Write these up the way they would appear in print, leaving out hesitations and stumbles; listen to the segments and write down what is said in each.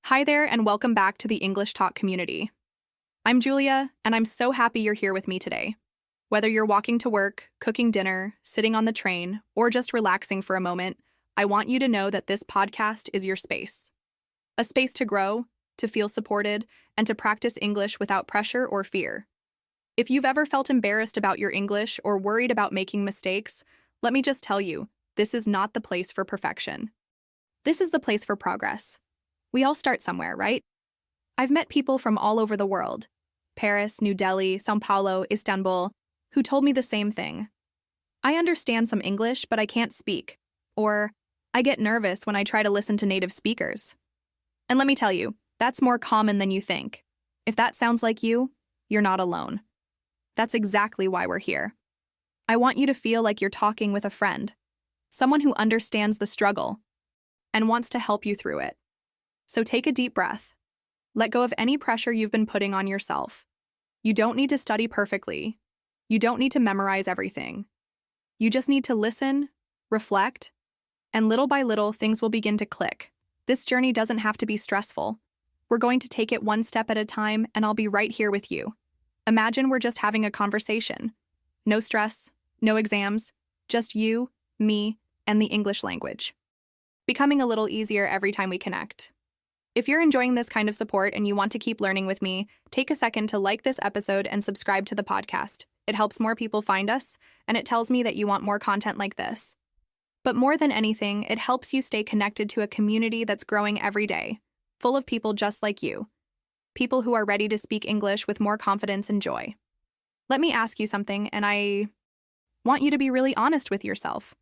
Hi there, and welcome back to the English Talk community. I'm Julia, and I'm so happy you're here with me today. Whether you're walking to work, cooking dinner, sitting on the train, or just relaxing for a moment, I want you to know that this podcast is your space. A space to grow, to feel supported, and to practice English without pressure or fear. If you've ever felt embarrassed about your English or worried about making mistakes, let me just tell you, this is not the place for perfection. This is the place for progress. We all start somewhere, right? I've met people from all over the world, Paris, New Delhi, São Paulo, Istanbul, who told me the same thing. I understand some English, but I can't speak. Or, I get nervous when I try to listen to native speakers. And let me tell you, that's more common than you think. If that sounds like you, you're not alone. That's exactly why we're here. I want you to feel like you're talking with a friend, someone who understands the struggle and wants to help you through it. So take a deep breath. Let go of any pressure you've been putting on yourself. You don't need to study perfectly. You don't need to memorize everything. You just need to listen, reflect, and little by little, things will begin to click. This journey doesn't have to be stressful. We're going to take it one step at a time, and I'll be right here with you. Imagine we're just having a conversation. No stress, no exams, just you, me, and the English language. Becoming a little easier every time we connect. If you're enjoying this kind of support and you want to keep learning with me, take a second to like this episode and subscribe to the podcast. It helps more people find us, and it tells me that you want more content like this. But more than anything, it helps you stay connected to a community that's growing every day, full of people just like you. People who are ready to speak English with more confidence and joy. Let me ask you something, and I want you to be really honest with yourself.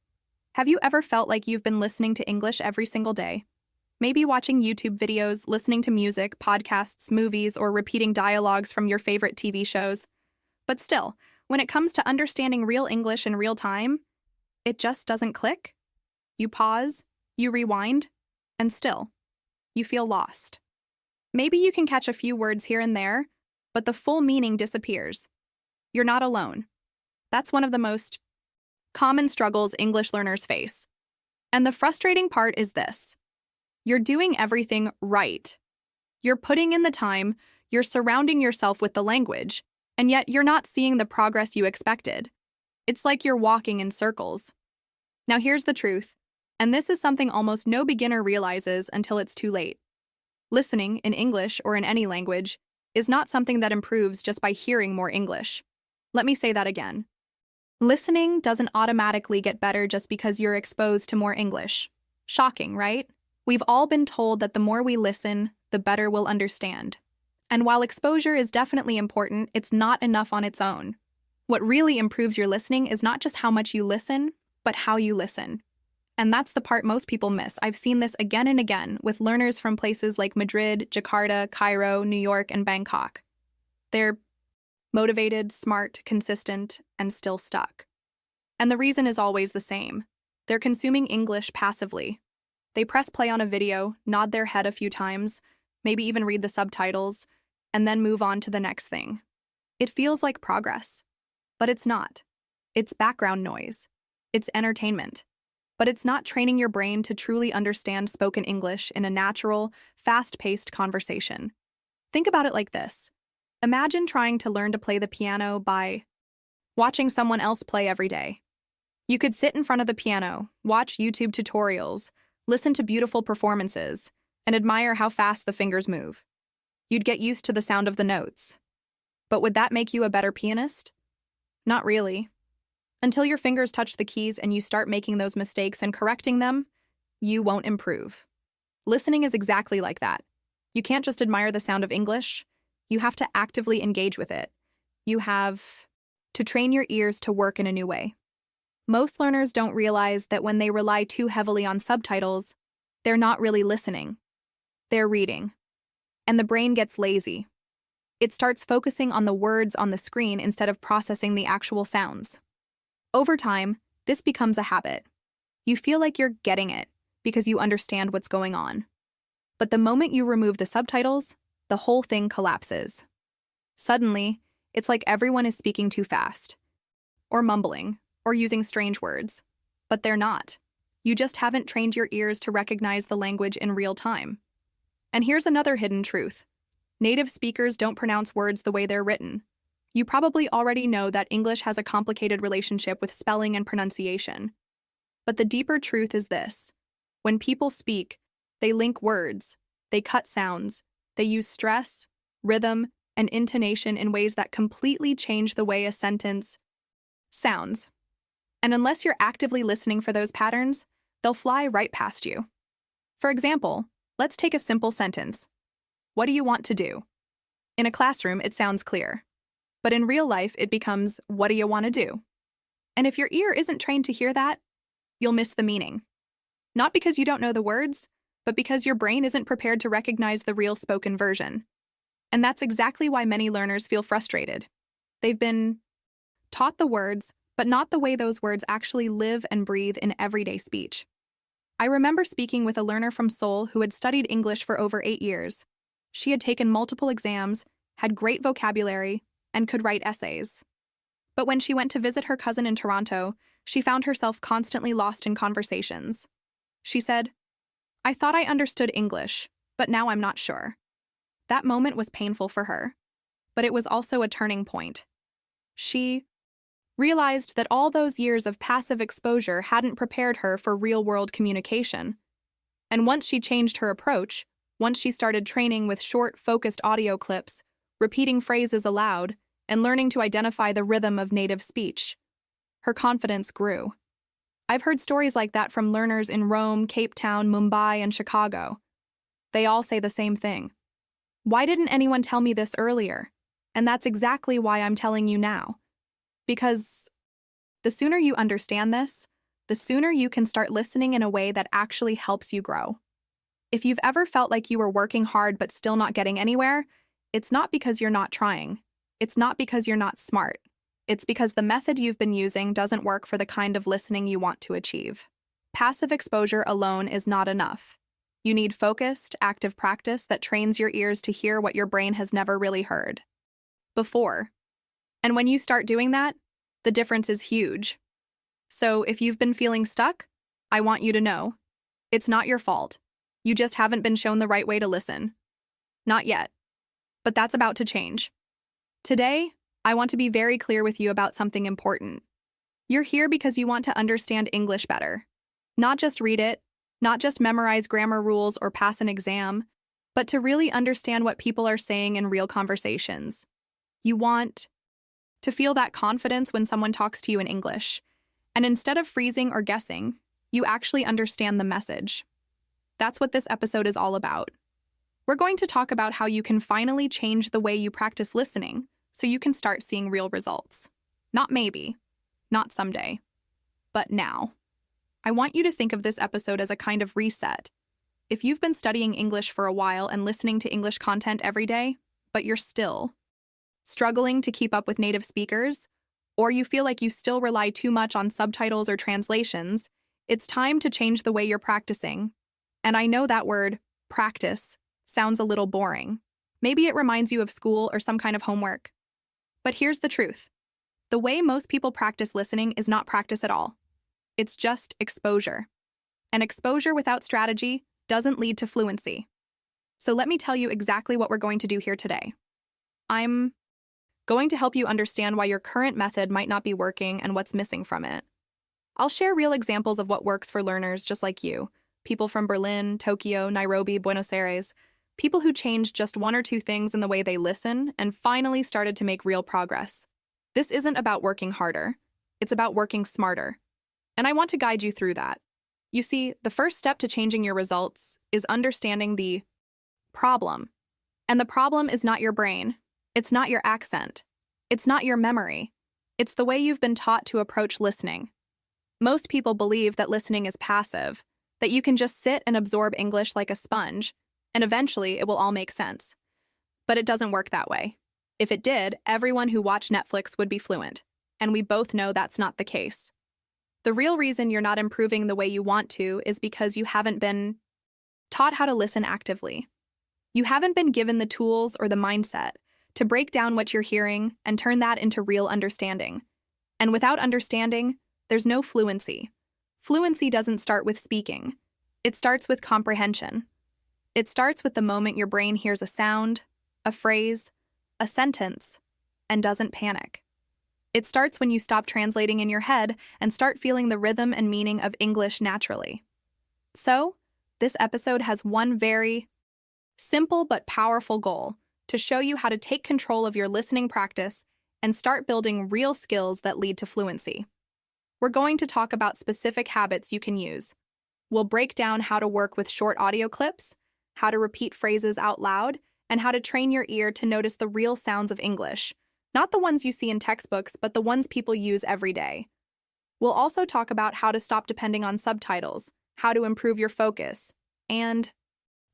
Have you ever felt like you've been listening to English every single day? Maybe watching YouTube videos, listening to music, podcasts, movies, or repeating dialogues from your favorite TV shows. But still, when it comes to understanding real English in real time, it just doesn't click. You pause, you rewind, and still, you feel lost. Maybe you can catch a few words here and there, but the full meaning disappears. You're not alone. That's one of the most common struggles English learners face. And the frustrating part is this. You're doing everything right. You're putting in the time, you're surrounding yourself with the language, and yet you're not seeing the progress you expected. It's like you're walking in circles. Now here's the truth, and this is something almost no beginner realizes until it's too late. Listening, in English or in any language, is not something that improves just by hearing more English. Let me say that again. Listening doesn't automatically get better just because you're exposed to more English. Shocking, right? We've all been told that the more we listen, the better we'll understand. And while exposure is definitely important, it's not enough on its own. What really improves your listening is not just how much you listen, but how you listen. And that's the part most people miss. I've seen this again and again with learners from places like Madrid, Jakarta, Cairo, New York, and Bangkok. They're motivated, smart, consistent, and still stuck. And the reason is always the same. They're consuming English passively. They press play on a video, nod their head a few times, maybe even read the subtitles, and then move on to the next thing. It feels like progress, but it's not. It's background noise. It's entertainment. But it's not training your brain to truly understand spoken English in a natural, fast-paced conversation. Think about it like this. Imagine trying to learn to play the piano by watching someone else play every day. You could sit in front of the piano, watch YouTube tutorials, listen to beautiful performances, and admire how fast the fingers move. You'd get used to the sound of the notes. But would that make you a better pianist? Not really. Until your fingers touch the keys and you start making those mistakes and correcting them, you won't improve. Listening is exactly like that. You can't just admire the sound of English. You have to actively engage with it. You have to train your ears to work in a new way. Most learners don't realize that when they rely too heavily on subtitles, they're not really listening. They're reading. And the brain gets lazy. It starts focusing on the words on the screen instead of processing the actual sounds. Over time, this becomes a habit. You feel like you're getting it because you understand what's going on. But the moment you remove the subtitles, the whole thing collapses. Suddenly, it's like everyone is speaking too fast, or mumbling, or using strange words. But they're not. You just haven't trained your ears to recognize the language in real time. And here's another hidden truth. Native speakers don't pronounce words the way they're written. You probably already know that English has a complicated relationship with spelling and pronunciation. But the deeper truth is this. When people speak, they link words, they cut sounds, they use stress, rhythm, and intonation in ways that completely change the way a sentence sounds. And unless you're actively listening for those patterns, they'll fly right past you. For example, let's take a simple sentence. What do you want to do? In a classroom, it sounds clear. But in real life, it becomes, what do you want to do? And if your ear isn't trained to hear that, you'll miss the meaning. Not because you don't know the words, but because your brain isn't prepared to recognize the real spoken version. And that's exactly why many learners feel frustrated. They've been taught the words, but not the way those words actually live and breathe in everyday speech. I remember speaking with a learner from Seoul who had studied English for over 8 years. She had taken multiple exams, had great vocabulary, and could write essays. But when she went to visit her cousin in Toronto, she found herself constantly lost in conversations. She said, "I thought I understood English, but now I'm not sure." That moment was painful for her, but it was also a turning point. She realized that all those years of passive exposure hadn't prepared her for real-world communication. And once she changed her approach, once she started training with short, focused audio clips, repeating phrases aloud, and learning to identify the rhythm of native speech, her confidence grew. I've heard stories like that from learners in Rome, Cape Town, Mumbai, and Chicago. They all say the same thing. Why didn't anyone tell me this earlier? And that's exactly why I'm telling you now. Because the sooner you understand this, the sooner you can start listening in a way that actually helps you grow. If you've ever felt like you were working hard but still not getting anywhere, it's not because you're not trying. It's not because you're not smart. It's because the method you've been using doesn't work for the kind of listening you want to achieve. Passive exposure alone is not enough. You need focused, active practice that trains your ears to hear what your brain has never really heard before. And when you start doing that, the difference is huge. So if you've been feeling stuck, I want you to know, it's not your fault. You just haven't been shown the right way to listen. Not yet. But that's about to change. Today, I want to be very clear with you about something important. You're here because you want to understand English better. Not just read it, not just memorize grammar rules or pass an exam, but to really understand what people are saying in real conversations. You want to feel that confidence when someone talks to you in English. And instead of freezing or guessing, you actually understand the message. That's what this episode is all about. We're going to talk about how you can finally change the way you practice listening so you can start seeing real results. Not maybe, not someday, but now. I want you to think of this episode as a kind of reset. If you've been studying English for a while and listening to English content every day, but you're still struggling to keep up with native speakers, or you feel like you still rely too much on subtitles or translations, it's time to change the way you're practicing. And I know that word, practice, sounds a little boring. Maybe it reminds you of school or some kind of homework. But here's the truth. The way most people practice listening is not practice at all. It's just exposure. And exposure without strategy doesn't lead to fluency. So let me tell you exactly what we're going to do here today. I'm going to help you understand why your current method might not be working and what's missing from it. I'll share real examples of what works for learners just like you, people from Berlin, Tokyo, Nairobi, Buenos Aires, people who changed just one or two things in the way they listen and finally started to make real progress. This isn't about working harder. It's about working smarter. And I want to guide you through that. You see, the first step to changing your results is understanding the problem. And the problem is not your brain. It's not your accent. It's not your memory. It's the way you've been taught to approach listening. Most people believe that listening is passive, that you can just sit and absorb English like a sponge, and eventually it will all make sense. But it doesn't work that way. If it did, everyone who watched Netflix would be fluent, and we both know that's not the case. The real reason you're not improving the way you want to is because you haven't been taught how to listen actively. You haven't been given the tools or the mindset to break down what you're hearing and turn that into real understanding. And without understanding, there's no fluency. Fluency doesn't start with speaking. It starts with comprehension. It starts with the moment your brain hears a sound, a phrase, a sentence, and doesn't panic. It starts when you stop translating in your head and start feeling the rhythm and meaning of English naturally. So, this episode has one very simple but powerful goal: to show you how to take control of your listening practice and start building real skills that lead to fluency. We're going to talk about specific habits you can use. We'll break down how to work with short audio clips, how to repeat phrases out loud, and how to train your ear to notice the real sounds of English, not the ones you see in textbooks, but the ones people use every day. We'll also talk about how to stop depending on subtitles, how to improve your focus, and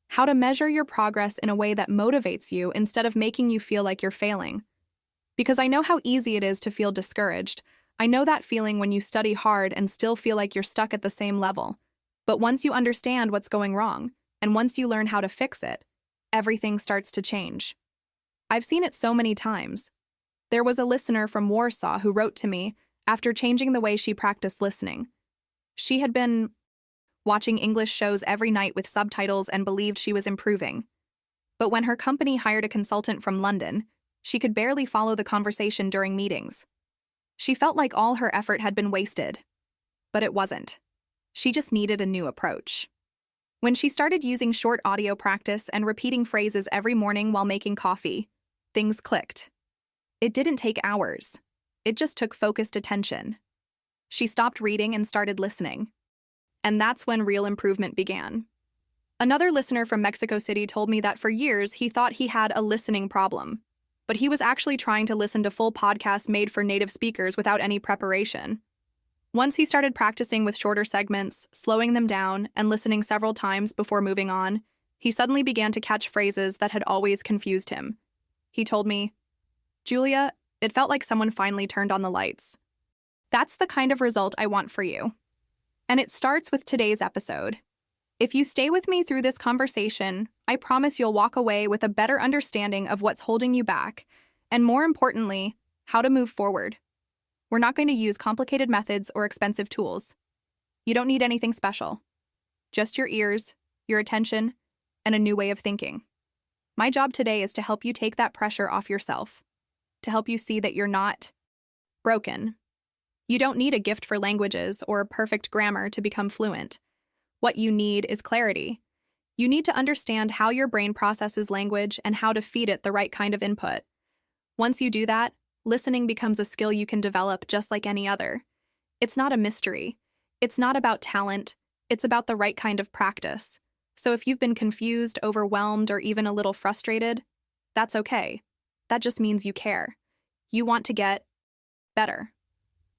how to measure your progress in a way that motivates you instead of making you feel like you're failing. Because I know how easy it is to feel discouraged. I know that feeling when you study hard and still feel like you're stuck at the same level. But once you understand what's going wrong, and once you learn how to fix it, everything starts to change. I've seen it so many times. There was a listener from Warsaw who wrote to me after changing the way she practiced listening. She had been watching English shows every night with subtitles and believed she was improving. But when her company hired a consultant from London, she could barely follow the conversation during meetings. She felt like all her effort had been wasted. But it wasn't. She just needed a new approach. When she started using short audio practice and repeating phrases every morning while making coffee, things clicked. It didn't take hours. It just took focused attention. She stopped reading and started listening. And that's when real improvement began. Another listener from Mexico City told me that for years he thought he had a listening problem, but he was actually trying to listen to full podcasts made for native speakers without any preparation. Once he started practicing with shorter segments, slowing them down, and listening several times before moving on, he suddenly began to catch phrases that had always confused him. He told me, "Julia, it felt like someone finally turned on the lights." That's the kind of result I want for you. And it starts with today's episode. If you stay with me through this conversation, I promise you'll walk away with a better understanding of what's holding you back, and more importantly, how to move forward. We're not going to use complicated methods or expensive tools. You don't need anything special. Just your ears, your attention, and a new way of thinking. My job today is to help you take that pressure off yourself, to help you see that you're not broken. You don't need a gift for languages or perfect grammar to become fluent. What you need is clarity. You need to understand how your brain processes language and how to feed it the right kind of input. Once you do that, listening becomes a skill you can develop just like any other. It's not a mystery. It's not about talent. It's about the right kind of practice. So if you've been confused, overwhelmed, or even a little frustrated, that's okay. That just means you care. You want to get better.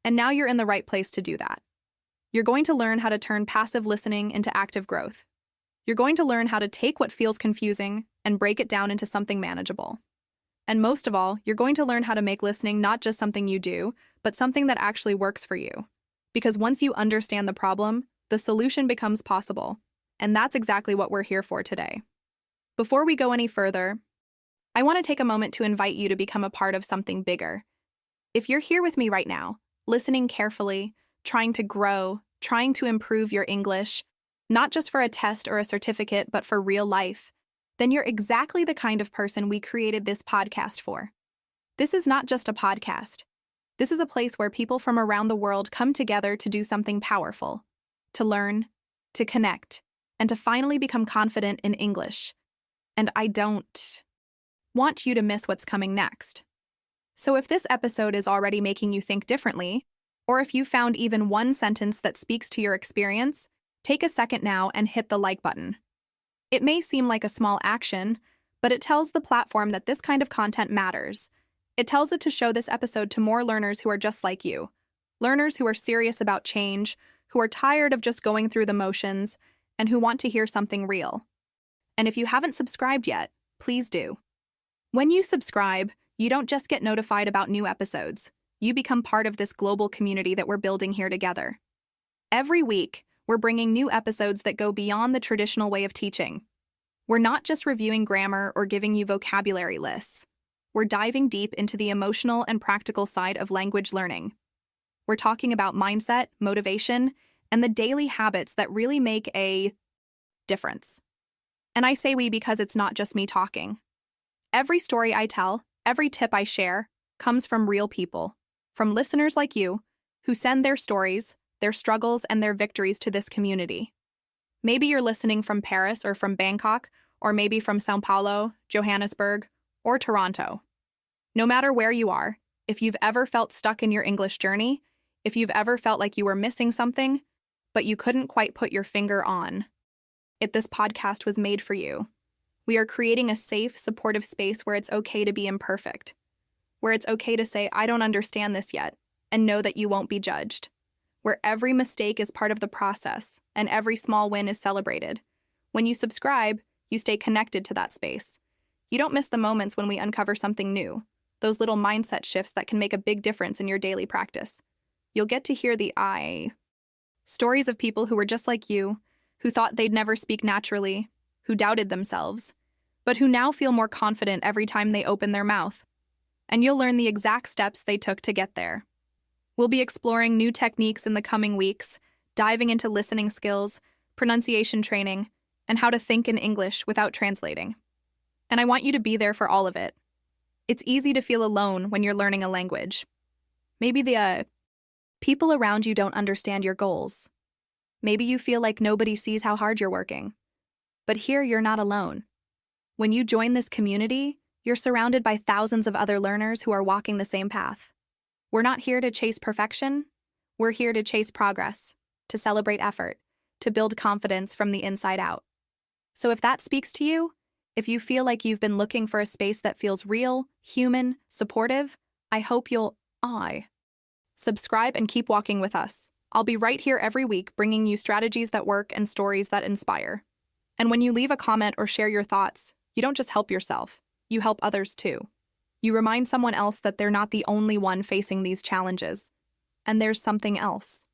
And now you're in the right place to do that. You're going to learn how to turn passive listening into active growth. You're going to learn how to take what feels confusing and break it down into something manageable. And most of all, you're going to learn how to make listening not just something you do, but something that actually works for you. Because once you understand the problem, the solution becomes possible. And that's exactly what we're here for today. Before we go any further, I want to take a moment to invite you to become a part of something bigger. If you're here with me right now, listening carefully, trying to grow, trying to improve your English, not just for a test or a certificate, but for real life, then you're exactly the kind of person we created this podcast for. This is not just a podcast. This is a place where people from around the world come together to do something powerful, to learn, to connect, and to finally become confident in English. And I don't want you to miss what's coming next. So if this episode is already making you think differently, or if you found even one sentence that speaks to your experience, take a second now and hit the like button. It may seem like a small action, but it tells the platform that this kind of content matters. It tells it to show this episode to more learners who are just like you. Learners who are serious about change, who are tired of just going through the motions, and who want to hear something real. And if you haven't subscribed yet, please do. When you subscribe, you don't just get notified about new episodes. You become part of this global community that we're building here together. Every week, we're bringing new episodes that go beyond the traditional way of teaching. We're not just reviewing grammar or giving you vocabulary lists. We're diving deep into the emotional and practical side of language learning. We're talking about mindset, motivation, and the daily habits that really make a difference. And I say we because it's not just me talking. Every story I tell, every tip I share, comes from real people, from listeners like you, who send their stories, their struggles, and their victories to this community. Maybe you're listening from Paris or from Bangkok, or maybe from São Paulo, Johannesburg, or Toronto. No matter where you are, if you've ever felt stuck in your English journey, if you've ever felt like you were missing something, but you couldn't quite put your finger on, this podcast was made for you. We are creating a safe, supportive space where it's okay to be imperfect, where it's okay to say, I don't understand this yet, and know that you won't be judged, where every mistake is part of the process and every small win is celebrated. When you subscribe, you stay connected to that space. You don't miss the moments when we uncover something new, those little mindset shifts that can make a big difference in your daily practice. You'll get to hear the stories of people who were just like you, who thought they'd never speak naturally, who doubted themselves, but who now feel more confident every time they open their mouth. And you'll learn the exact steps they took to get there. We'll be exploring new techniques in the coming weeks, diving into listening skills, pronunciation training, and how to think in English without translating. And I want you to be there for all of it. It's easy to feel alone when you're learning a language. Maybe the people around you don't understand your goals. Maybe you feel like nobody sees how hard you're working. But here you're not alone. When you join this community, you're surrounded by thousands of other learners who are walking the same path. We're not here to chase perfection. We're here to chase progress, to celebrate effort, to build confidence from the inside out. So if that speaks to you, if you feel like you've been looking for a space that feels real, human, supportive, I hope you'll subscribe and keep walking with us. I'll be right here every week bringing you strategies that work and stories that inspire. And when you leave a comment or share your thoughts, you don't just help yourself, you help others too. You remind someone else that they're not the only one facing these challenges. And there's something else.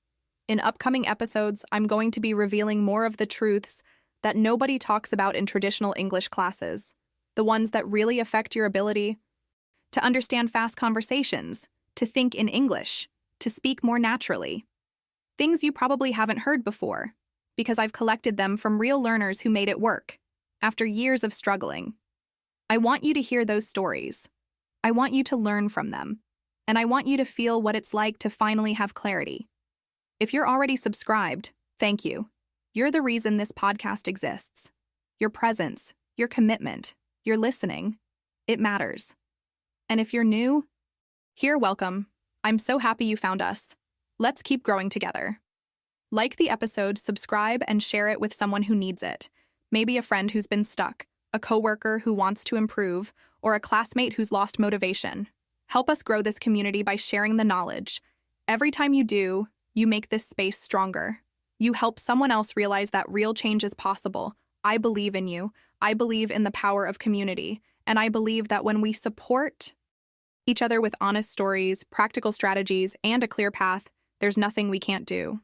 In upcoming episodes, I'm going to be revealing more of the truths that nobody talks about in traditional English classes, the ones that really affect your ability to understand fast conversations, to think in English, to speak more naturally. Things you probably haven't heard before, because I've collected them from real learners who made it work, after years of struggling. I want you to hear those stories. I want you to learn from them, and I want you to feel what it's like to finally have clarity. If you're already subscribed, thank you. You're the reason this podcast exists. Your presence, your commitment, your listening, it matters. And if you're new, welcome. I'm so happy you found us. Let's keep growing together. Like the episode, subscribe, and share it with someone who needs it. Maybe a friend who's been stuck, a coworker who wants to improve, or a classmate who's lost motivation. Help us grow this community by sharing the knowledge. Every time you do, you make this space stronger. You help someone else realize that real change is possible. I believe in you. I believe in the power of community. And I believe that when we support each other with honest stories, practical strategies, and a clear path, there's nothing we can't do.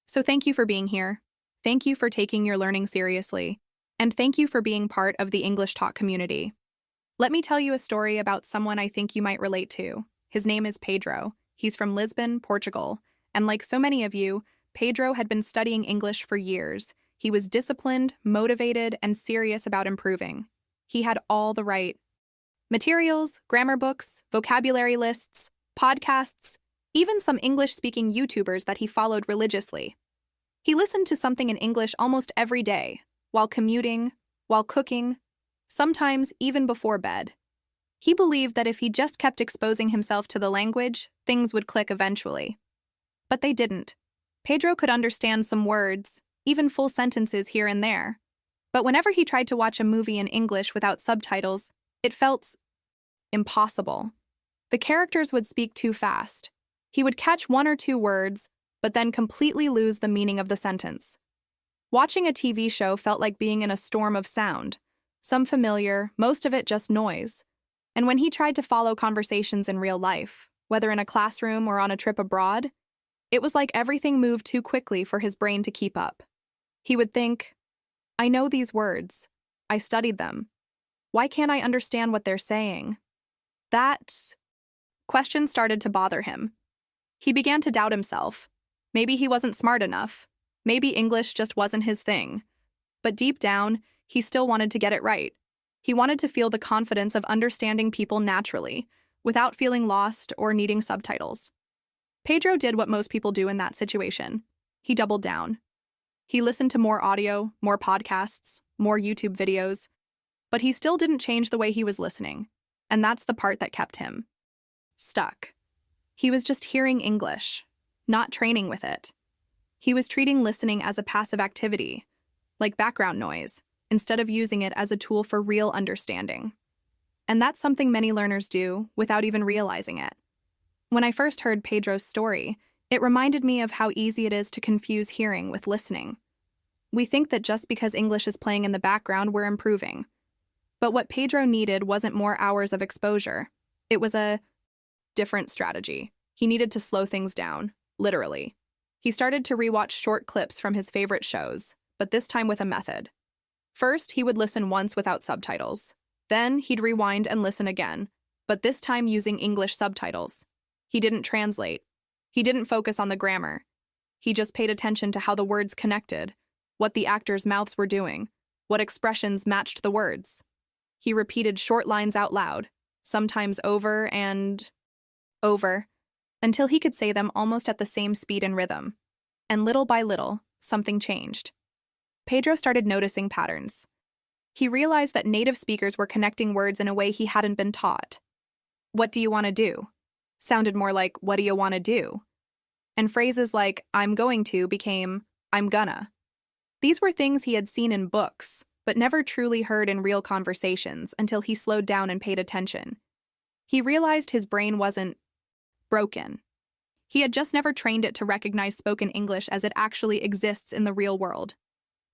So thank you for being here. Thank you for taking your learning seriously. And thank you for being part of the English Talk community. Let me tell you a story about someone I think you might relate to. His name is Pedro. He's from Lisbon, Portugal. And like so many of you, Pedro had been studying English for years. He was disciplined, motivated, and serious about improving. He had all the right materials, grammar books, vocabulary lists, podcasts, even some English-speaking YouTubers that he followed religiously. He listened to something in English almost every day, while commuting, while cooking, sometimes even before bed. He believed that if he just kept exposing himself to the language, things would click eventually. But they didn't. Pedro could understand some words, even full sentences here and there. But whenever he tried to watch a movie in English without subtitles, it felt impossible. The characters would speak too fast. He would catch one or two words, but then completely lose the meaning of the sentence. Watching a TV show felt like being in a storm of sound, some familiar, most of it just noise. And when he tried to follow conversations in real life, whether in a classroom or on a trip abroad, it was like everything moved too quickly for his brain to keep up. He would think, I know these words. I studied them. Why can't I understand what they're saying? That question started to bother him. He began to doubt himself. Maybe he wasn't smart enough. Maybe English just wasn't his thing. But deep down, He still wanted to get it right. He wanted to feel the confidence of understanding people naturally, without feeling lost or needing subtitles. Pedro did what most people do in that situation. He doubled down. He listened to more audio, more podcasts, more YouTube videos, but he still didn't change the way he was listening, and that's the part that kept him stuck. He was just hearing English, not training with it. He was treating listening as a passive activity, like background noise, instead of using it as a tool for real understanding. And that's something many learners do without even realizing it. When I first heard Pedro's story, it reminded me of how easy it is to confuse hearing with listening. We think that just because English is playing in the background, we're improving. But what Pedro needed wasn't more hours of exposure. It was a different strategy. He needed to slow things down, literally. He started to rewatch short clips from his favorite shows, but this time with a method. First, he would listen once without subtitles. Then, he'd rewind and listen again, but this time using English subtitles. He didn't translate. He didn't focus on the grammar. He just paid attention to how the words connected, what the actors' mouths were doing, what expressions matched the words. He repeated short lines out loud, sometimes over and over, until he could say them almost at the same speed and rhythm. And little by little, something changed. Pedro started noticing patterns. He realized that native speakers were connecting words in a way he hadn't been taught. "What do you want to do?" sounded more like, "What do you want to do?" And phrases like, "I'm going to" became, "I'm gonna." These were things he had seen in books, but never truly heard in real conversations until he slowed down and paid attention. He realized his brain wasn't broken. He had just never trained it to recognize spoken English as it actually exists in the real world.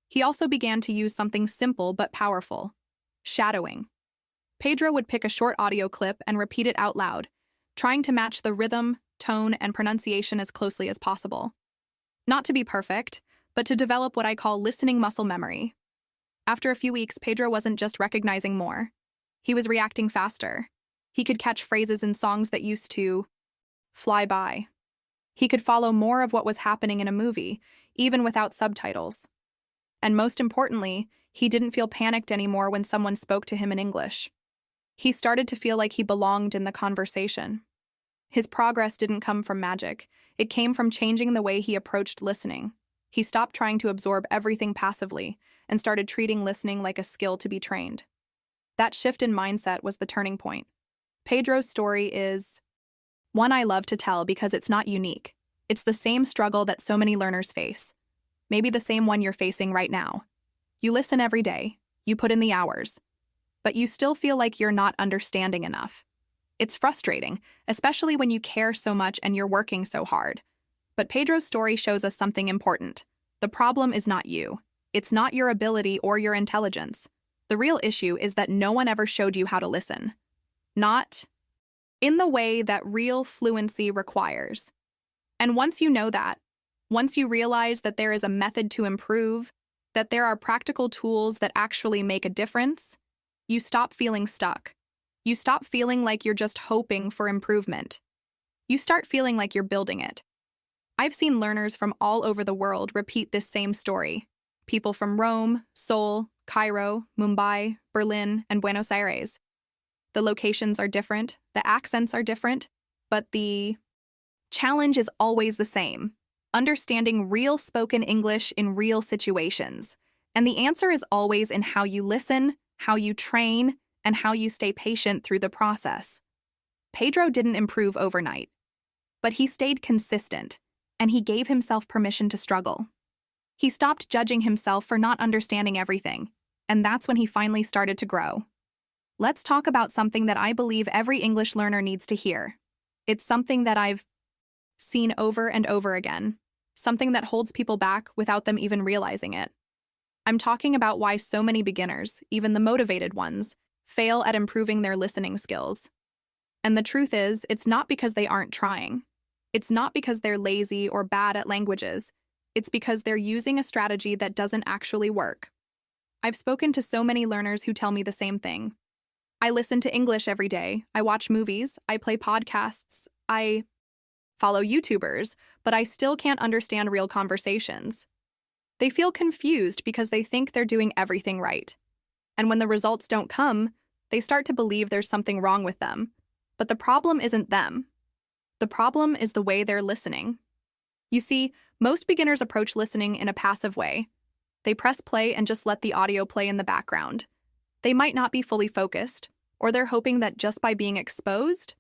He also began to use something simple but powerful: shadowing. Pedro would pick a short audio clip and repeat it out loud, trying to match the rhythm, tone, and pronunciation as closely as possible. Not to be perfect, but to develop what I call listening muscle memory. After a few weeks, Pedro wasn't just recognizing more. He was reacting faster. He could catch phrases in songs that used to fly by. He could follow more of what was happening in a movie, even without subtitles. And most importantly, he didn't feel panicked anymore when someone spoke to him in English. He started to feel like he belonged in the conversation. His progress didn't come from magic. It came from changing the way he approached listening. He stopped trying to absorb everything passively and started treating listening like a skill to be trained. That shift in mindset was the turning point. Pedro's story is one I love to tell because it's not unique. It's the same struggle that so many learners face. Maybe the same one you're facing right now. You listen every day, you put in the hours, but you still feel like you're not understanding enough. It's frustrating, especially when you care so much and you're working so hard. But Pedro's story shows us something important. The problem is not you. It's not your ability or your intelligence. The real issue is that no one ever showed you how to listen. Not in the way that real fluency requires. And once you know that, once you realize that there is a method to improve, that there are practical tools that actually make a difference, you stop feeling stuck. You stop feeling like you're just hoping for improvement. You start feeling like you're building it. I've seen learners from all over the world repeat this same story. People from Rome, Seoul, Cairo, Mumbai, Berlin, and Buenos Aires. The locations are different, the accents are different, but the challenge is always the same: understanding real spoken English in real situations. And the answer is always in how you listen, how you train, and how you stay patient through the process. Pedro didn't improve overnight, but he stayed consistent, and he gave himself permission to struggle. He stopped judging himself for not understanding everything, and that's when he finally started to grow. Let's talk about something that I believe every English learner needs to hear. It's something that I've seen over and over again, something that holds people back without them even realizing it. I'm talking about why so many beginners, even the motivated ones, fail at improving their listening skills. And the truth is, it's not because they aren't trying. It's not because they're lazy or bad at languages. It's because they're using a strategy that doesn't actually work. I've spoken to so many learners who tell me the same thing. I listen to English every day. I watch movies. I play podcasts. I follow YouTubers, but I still can't understand real conversations. They feel confused because they think they're doing everything right. And when the results don't come, they start to believe there's something wrong with them. But the problem isn't them. The problem is the way they're listening. You see, most beginners approach listening in a passive way. They press play and just let the audio play in the background. They might not be fully focused, or they're hoping that just by being exposed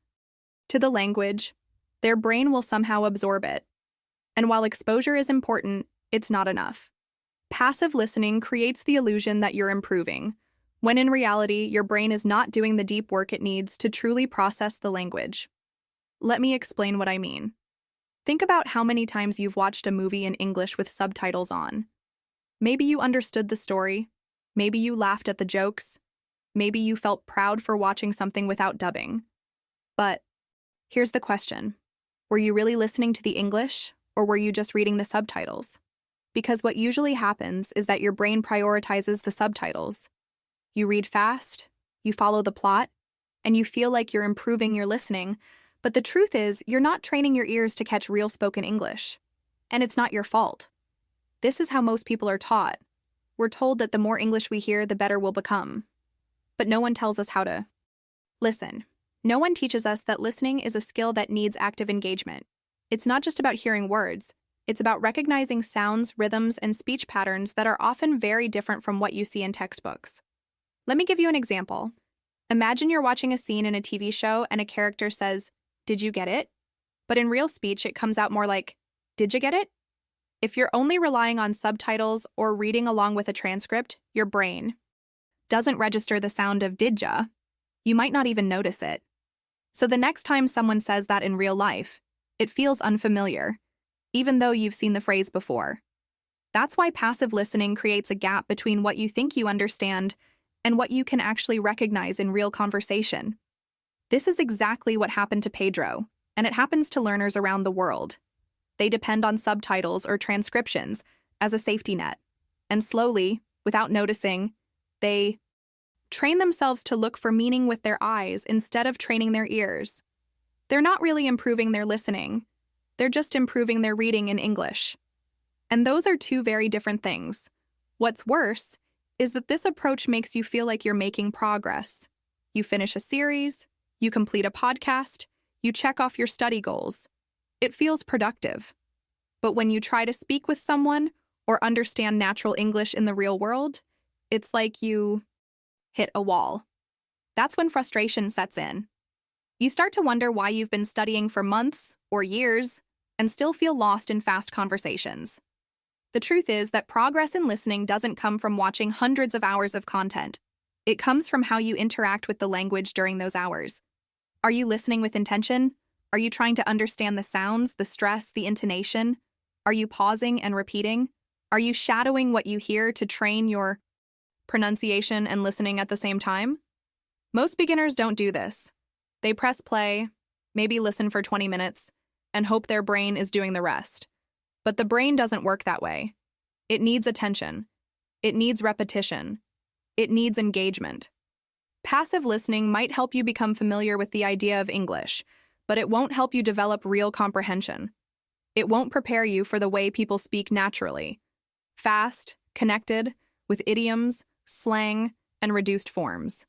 to the language, their brain will somehow absorb it. And while exposure is important, it's not enough. Passive listening creates the illusion that you're improving, when in reality, your brain is not doing the deep work it needs to truly process the language. Let me explain what I mean. Think about how many times you've watched a movie in English with subtitles on. Maybe you understood the story. Maybe you laughed at the jokes. Maybe you felt proud for watching something without dubbing. But here's the question. Were you really listening to the English, or were you just reading the subtitles? Because what usually happens is that your brain prioritizes the subtitles. You read fast, you follow the plot, and you feel like you're improving your listening, but the truth is you're not training your ears to catch real spoken English. And it's not your fault. This is how most people are taught. We're told that the more English we hear, the better we'll become. But no one tells us how to listen. No one teaches us that listening is a skill that needs active engagement. It's not just about hearing words. It's about recognizing sounds, rhythms, and speech patterns that are often very different from what you see in textbooks. Let me give you an example. Imagine you're watching a scene in a TV show and a character says, "Did you get it?" But in real speech, it comes out more like, "Did you get it?" If you're only relying on subtitles or reading along with a transcript, your brain doesn't register the sound of "did ya." You might not even notice it. So the next time someone says that in real life, it feels unfamiliar, even though you've seen the phrase before. That's why passive listening creates a gap between what you think you understand and what you can actually recognize in real conversation. This is exactly what happened to Pedro, and it happens to learners around the world. They depend on subtitles or transcriptions as a safety net, and slowly, without noticing, they train themselves to look for meaning with their eyes instead of training their ears. They're not really improving their listening. They're just improving their reading in English. And those are two very different things. What's worse is that this approach makes you feel like you're making progress. You finish a series, you complete a podcast, you check off your study goals. It feels productive. But when you try to speak with someone or understand natural English in the real world, it's like you hit a wall. That's when frustration sets in. You start to wonder why you've been studying for months or years and still feel lost in fast conversations. The truth is that progress in listening doesn't come from watching hundreds of hours of content. It comes from how you interact with the language during those hours. Are you listening with intention? Are you trying to understand the sounds, the stress, the intonation? Are you pausing and repeating? Are you shadowing what you hear to train your pronunciation and listening at the same time? Most beginners don't do this. They press play, maybe listen for 20 minutes, and hope their brain is doing the rest. But the brain doesn't work that way. It needs attention. It needs repetition. It needs engagement. Passive listening might help you become familiar with the idea of English, but it won't help you develop real comprehension. It won't prepare you for the way people speak naturally. Fast, connected, with idioms, slang, and reduced forms.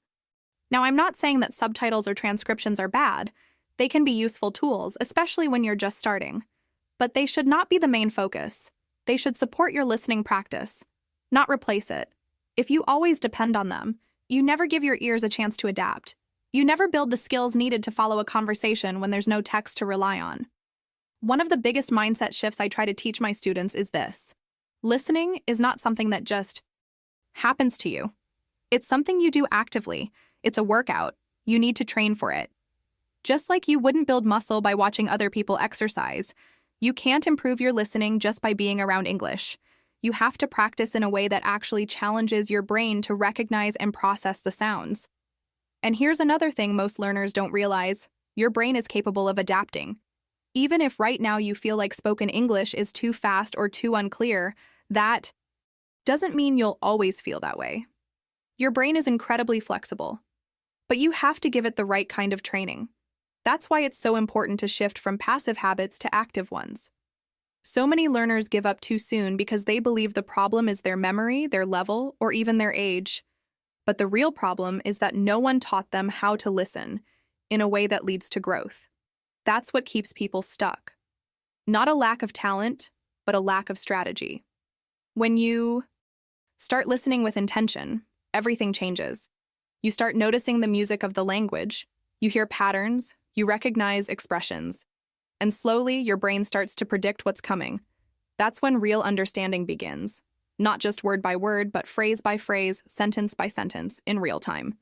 Now, I'm not saying that subtitles or transcriptions are bad. They can be useful tools, especially when you're just starting. But they should not be the main focus. They should support your listening practice, not replace it. If you always depend on them, you never give your ears a chance to adapt. You never build the skills needed to follow a conversation when there's no text to rely on. One of the biggest mindset shifts I try to teach my students is this. Listening is not something that just happens to you. It's something you do actively. It's a workout. You need to train for it. Just like you wouldn't build muscle by watching other people exercise, you can't improve your listening just by being around English. You have to practice in a way that actually challenges your brain to recognize and process the sounds. And here's another thing most learners don't realize. Your brain is capable of adapting. Even if right now you feel like spoken English is too fast or too unclear, that doesn't mean you'll always feel that way. Your brain is incredibly flexible, but you have to give it the right kind of training. That's why it's so important to shift from passive habits to active ones. So many learners give up too soon because they believe the problem is their memory, their level, or even their age. But the real problem is that no one taught them how to listen in a way that leads to growth. That's what keeps people stuck. Not a lack of talent, but a lack of strategy. When you start listening with intention, everything changes. You start noticing the music of the language, you hear patterns, you recognize expressions, and slowly your brain starts to predict what's coming. That's when real understanding begins. Not just word by word, but phrase by phrase, sentence by sentence, in real time.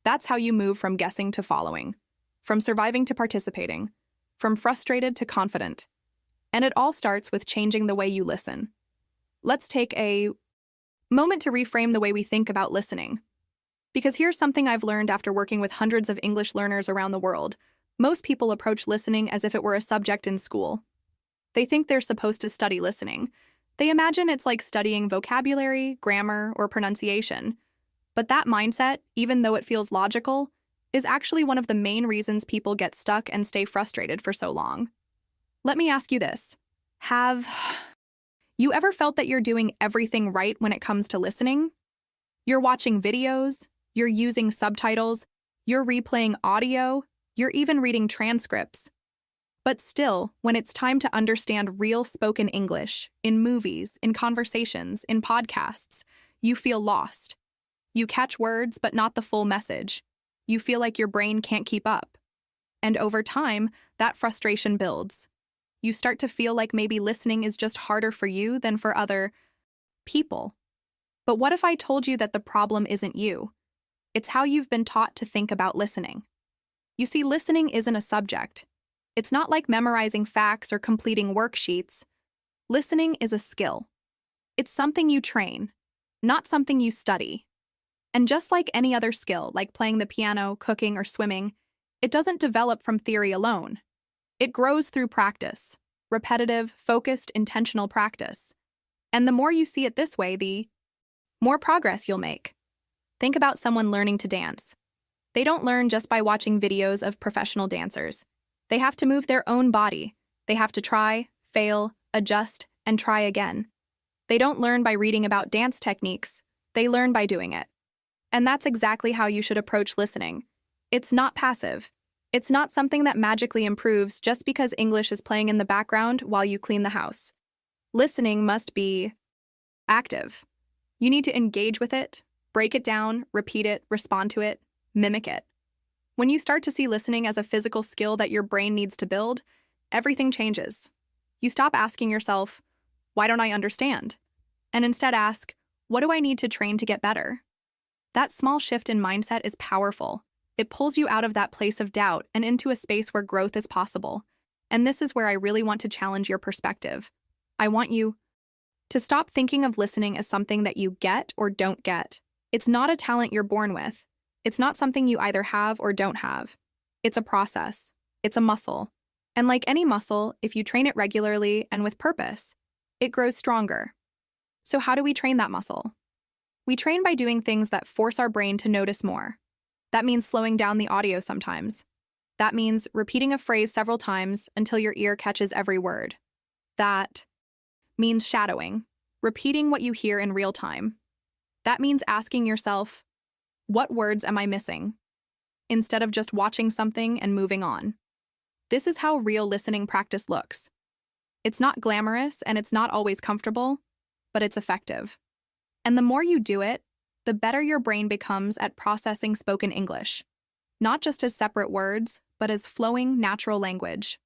That's how you move from guessing to following, from surviving to participating, from frustrated to confident. And it all starts with changing the way you listen. Let's take a moment to reframe the way we think about listening. Because here's something I've learned after working with hundreds of English learners around the world. Most people approach listening as if it were a subject in school. They think they're supposed to study listening. They imagine it's like studying vocabulary, grammar, or pronunciation. But that mindset, even though it feels logical, is actually one of the main reasons people get stuck and stay frustrated for so long. Let me ask you this. Have you ever felt that you're doing everything right when it comes to listening? You're watching videos, you're using subtitles, you're replaying audio, you're even reading transcripts. But still, when it's time to understand real spoken English, in movies, in conversations, in podcasts, you feel lost. You catch words, but not the full message. You feel like your brain can't keep up. And over time, that frustration builds. You start to feel like maybe listening is just harder for you than for other people. But what if I told you that the problem isn't you? It's how you've been taught to think about listening. You see, listening isn't a subject. It's not like memorizing facts or completing worksheets. Listening is a skill. It's something you train, not something you study. And just like any other skill, like playing the piano, cooking, or swimming, it doesn't develop from theory alone. It grows through practice, repetitive, focused, intentional practice. And the more you see it this way, the more progress you'll make. Think about someone learning to dance. They don't learn just by watching videos of professional dancers. They have to move their own body. They have to try, fail, adjust, and try again. They don't learn by reading about dance techniques. They learn by doing it. And that's exactly how you should approach listening. It's not passive. It's not something that magically improves just because English is playing in the background while you clean the house. Listening must be active. You need to engage with it, break it down, repeat it, respond to it, mimic it. When you start to see listening as a physical skill that your brain needs to build, everything changes. You stop asking yourself, why don't I understand? And instead ask, what do I need to train to get better? That small shift in mindset is powerful. It pulls you out of that place of doubt and into a space where growth is possible. And this is where I really want to challenge your perspective. I want you to stop thinking of listening as something that you get or don't get. It's not a talent you're born with. It's not something you either have or don't have. It's a process. It's a muscle. And like any muscle, if you train it regularly and with purpose, it grows stronger. So how do we train that muscle? We train by doing things that force our brain to notice more. That means slowing down the audio sometimes. That means repeating a phrase several times until your ear catches every word. That means shadowing, repeating what you hear in real time. That means asking yourself, what words am I missing? Instead of just watching something and moving on. This is how real listening practice looks. It's not glamorous and it's not always comfortable, but it's effective. And the more you do it, the better your brain becomes at processing spoken English, not just as separate words, but as flowing, natural language.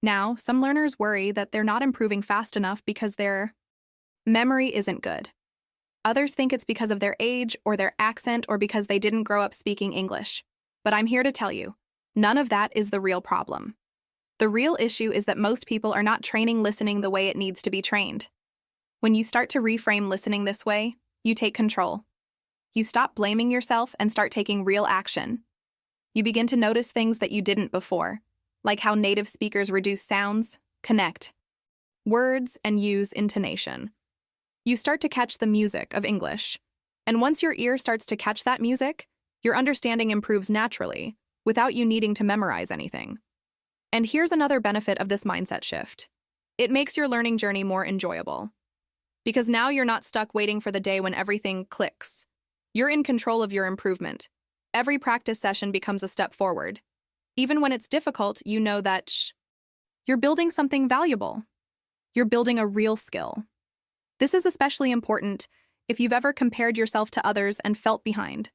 Now, some learners worry that they're not improving fast enough because their memory isn't good. Others think it's because of their age or their accent or because they didn't grow up speaking English. But I'm here to tell you, none of that is the real problem. The real issue is that most people are not training listening the way it needs to be trained. When you start to reframe listening this way, you take control. You stop blaming yourself and start taking real action. You begin to notice things that you didn't before, like how native speakers reduce sounds, connect words, and use intonation. You start to catch the music of English. And once your ear starts to catch that music, your understanding improves naturally, without you needing to memorize anything. And here's another benefit of this mindset shift. It makes your learning journey more enjoyable. Because now you're not stuck waiting for the day when everything clicks. You're in control of your improvement. Every practice session becomes a step forward. Even when it's difficult, you know that you're building something valuable. You're building a real skill. This is especially important if you've ever compared yourself to others and felt behind.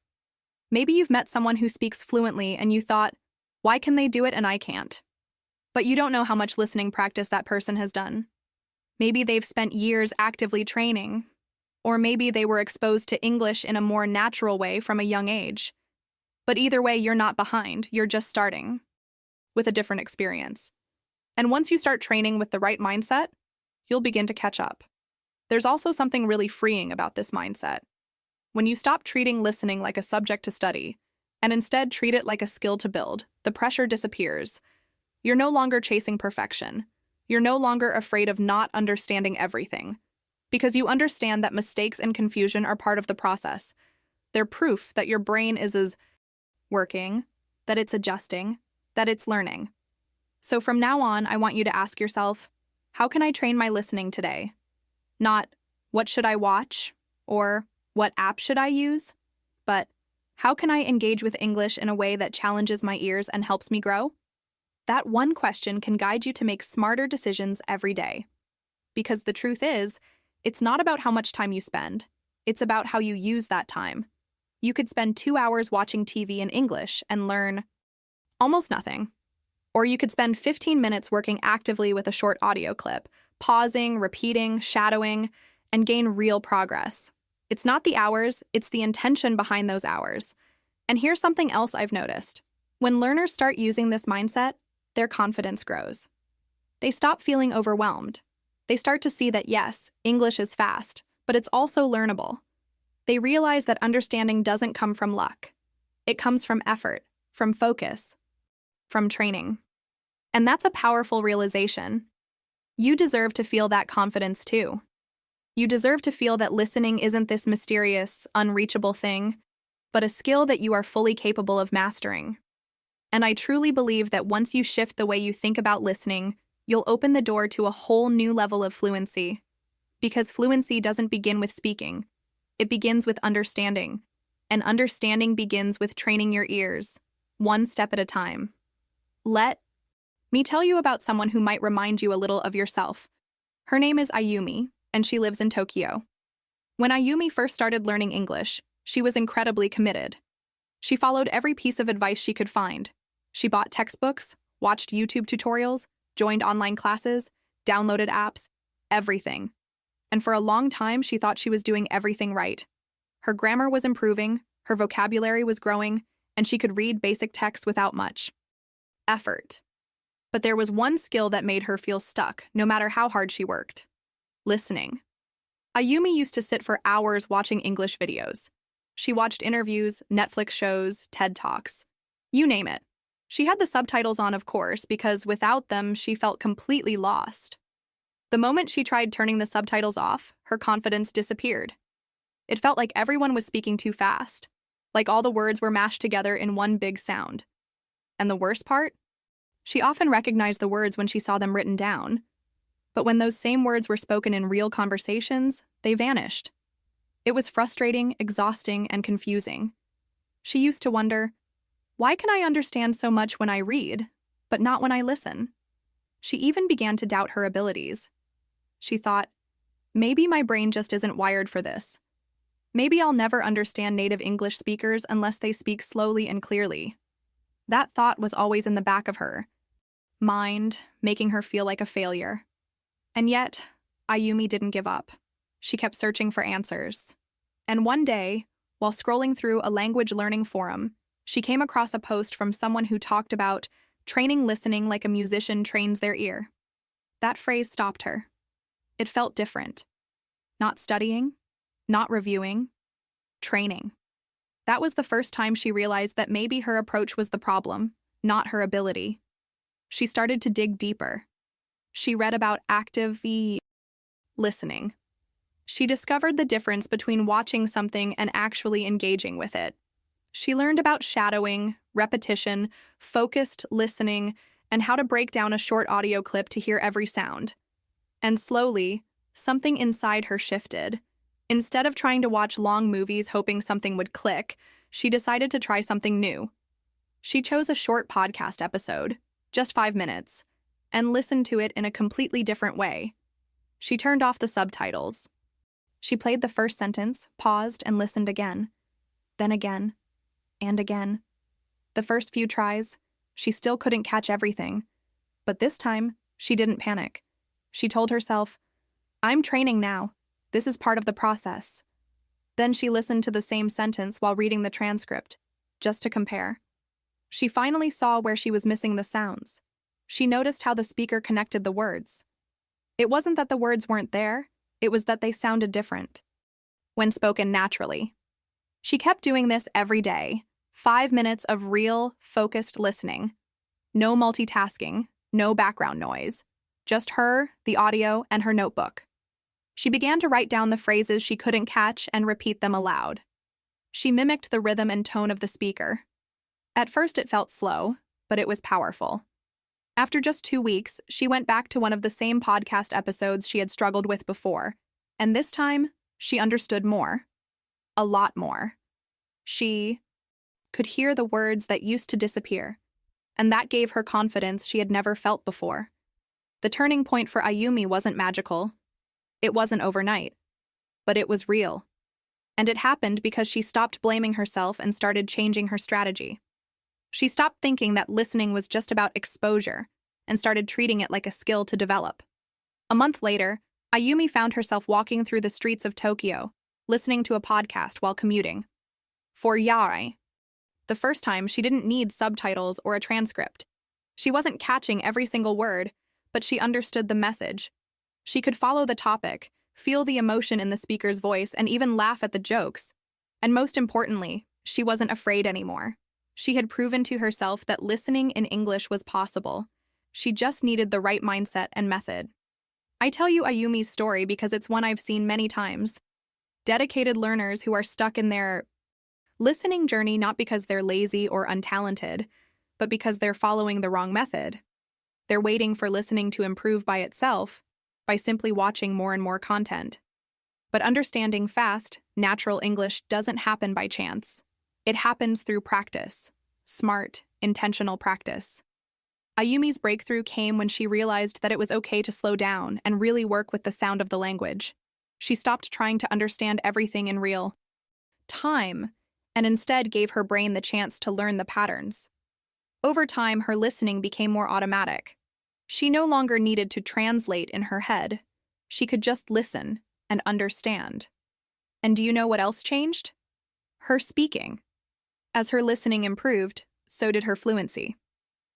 Maybe you've met someone who speaks fluently and you thought, why can they do it and I can't? But you don't know how much listening practice that person has done. Maybe they've spent years actively training, or maybe they were exposed to English in a more natural way from a young age. But either way, you're not behind, you're just starting with a different experience. And once you start training with the right mindset, you'll begin to catch up. There's also something really freeing about this mindset. When you stop treating listening like a subject to study, and instead treat it like a skill to build, the pressure disappears. You're no longer chasing perfection. You're no longer afraid of not understanding everything, because you understand that mistakes and confusion are part of the process. They're proof that your brain is working, that it's adjusting, that it's learning. So from now on, I want you to ask yourself, how can I train my listening today? Not, what should I watch? Or, what app should I use? But, how can I engage with English in a way that challenges my ears and helps me grow? That one question can guide you to make smarter decisions every day. Because the truth is, it's not about how much time you spend. It's about how you use that time. You could spend 2 hours watching TV in English and learn almost nothing. Or you could spend 15 minutes working actively with a short audio clip, pausing, repeating, shadowing, and gain real progress. It's not the hours, it's the intention behind those hours. And here's something else I've noticed. When learners start using this mindset, their confidence grows. They stop feeling overwhelmed. They start to see that yes, English is fast, but it's also learnable. They realize that understanding doesn't come from luck. It comes from effort, from focus, from training. And that's a powerful realization. You deserve to feel that confidence too. You deserve to feel that listening isn't this mysterious, unreachable thing, but a skill that you are fully capable of mastering. And I truly believe that once you shift the way you think about listening, you'll open the door to a whole new level of fluency. Because fluency doesn't begin with speaking. It begins with understanding. And understanding begins with training your ears, one step at a time. Let me tell you about someone who might remind you a little of yourself. Her name is Ayumi, and she lives in Tokyo. When Ayumi first started learning English, she was incredibly committed. She followed every piece of advice she could find. She bought textbooks, watched YouTube tutorials, joined online classes, downloaded apps, everything. And for a long time, she thought she was doing everything right. Her grammar was improving, her vocabulary was growing, and she could read basic texts without much effort. But there was one skill that made her feel stuck, no matter how hard she worked. Listening. Ayumi used to sit for hours watching English videos. She watched interviews, Netflix shows, TED Talks. You name it. She had the subtitles on, of course, because without them, she felt completely lost. The moment she tried turning the subtitles off, her confidence disappeared. It felt like everyone was speaking too fast, like all the words were mashed together in one big sound. And the worst part? She often recognized the words when she saw them written down. But when those same words were spoken in real conversations, they vanished. It was frustrating, exhausting, and confusing. She used to wonder, why can I understand so much when I read, but not when I listen? She even began to doubt her abilities. She thought, maybe my brain just isn't wired for this. Maybe I'll never understand native English speakers unless they speak slowly and clearly. That thought was always in the back of her mind, making her feel like a failure. And yet, Ayumi didn't give up. She kept searching for answers. And one day, while scrolling through a language learning forum, she came across a post from someone who talked about training listening like a musician trains their ear. That phrase stopped her. It felt different. Not studying, not reviewing, training. That was the first time she realized that maybe her approach was the problem, not her ability. She started to dig deeper. She read about active listening. She discovered the difference between watching something and actually engaging with it. She learned about shadowing, repetition, focused listening, and how to break down a short audio clip to hear every sound. And slowly, something inside her shifted. Instead of trying to watch long movies hoping something would click, she decided to try something new. She chose a short podcast episode, just 5 minutes, and listened to it in a completely different way. She turned off the subtitles. She played the first sentence, paused, and listened again. Then again, and again. The first few tries, she still couldn't catch everything. But this time, she didn't panic. She told herself, "I'm training now. This is part of the process." Then she listened to the same sentence while reading the transcript, just to compare. She finally saw where she was missing the sounds. She noticed how the speaker connected the words. It wasn't that the words weren't there, it was that they sounded different when spoken naturally. She kept doing this every day, 5 minutes of real, focused listening. No multitasking, no background noise. Just her, the audio, and her notebook. She began to write down the phrases she couldn't catch and repeat them aloud. She mimicked the rhythm and tone of the speaker. At first it felt slow, but it was powerful. After just 2 weeks, she went back to one of the same podcast episodes she had struggled with before, and this time, she understood more. A lot more. She could hear the words that used to disappear, and that gave her confidence she had never felt before. The turning point for Ayumi wasn't magical. It wasn't overnight. But it was real. And it happened because she stopped blaming herself and started changing her strategy. She stopped thinking that listening was just about exposure and started treating it like a skill to develop. A month later, Ayumi found herself walking through the streets of Tokyo, listening to a podcast while commuting. For Yare. The first time, she didn't need subtitles or a transcript. She wasn't catching every single word, but she understood the message. She could follow the topic, feel the emotion in the speaker's voice, and even laugh at the jokes. And most importantly, she wasn't afraid anymore. She had proven to herself that listening in English was possible. She just needed the right mindset and method. I tell you Ayumi's story because it's one I've seen many times. Dedicated learners who are stuck in their listening journey not because they're lazy or untalented, but because they're following the wrong method. They're waiting for listening to improve by itself by simply watching more and more content. But understanding fast, natural English doesn't happen by chance. It happens through practice. Smart, intentional practice. Ayumi's breakthrough came when she realized that it was okay to slow down and really work with the sound of the language. She stopped trying to understand everything in real time and instead gave her brain the chance to learn the patterns. Over time, her listening became more automatic. She no longer needed to translate in her head. She could just listen and understand. And do you know what else changed? Her speaking. As her listening improved, so did her fluency.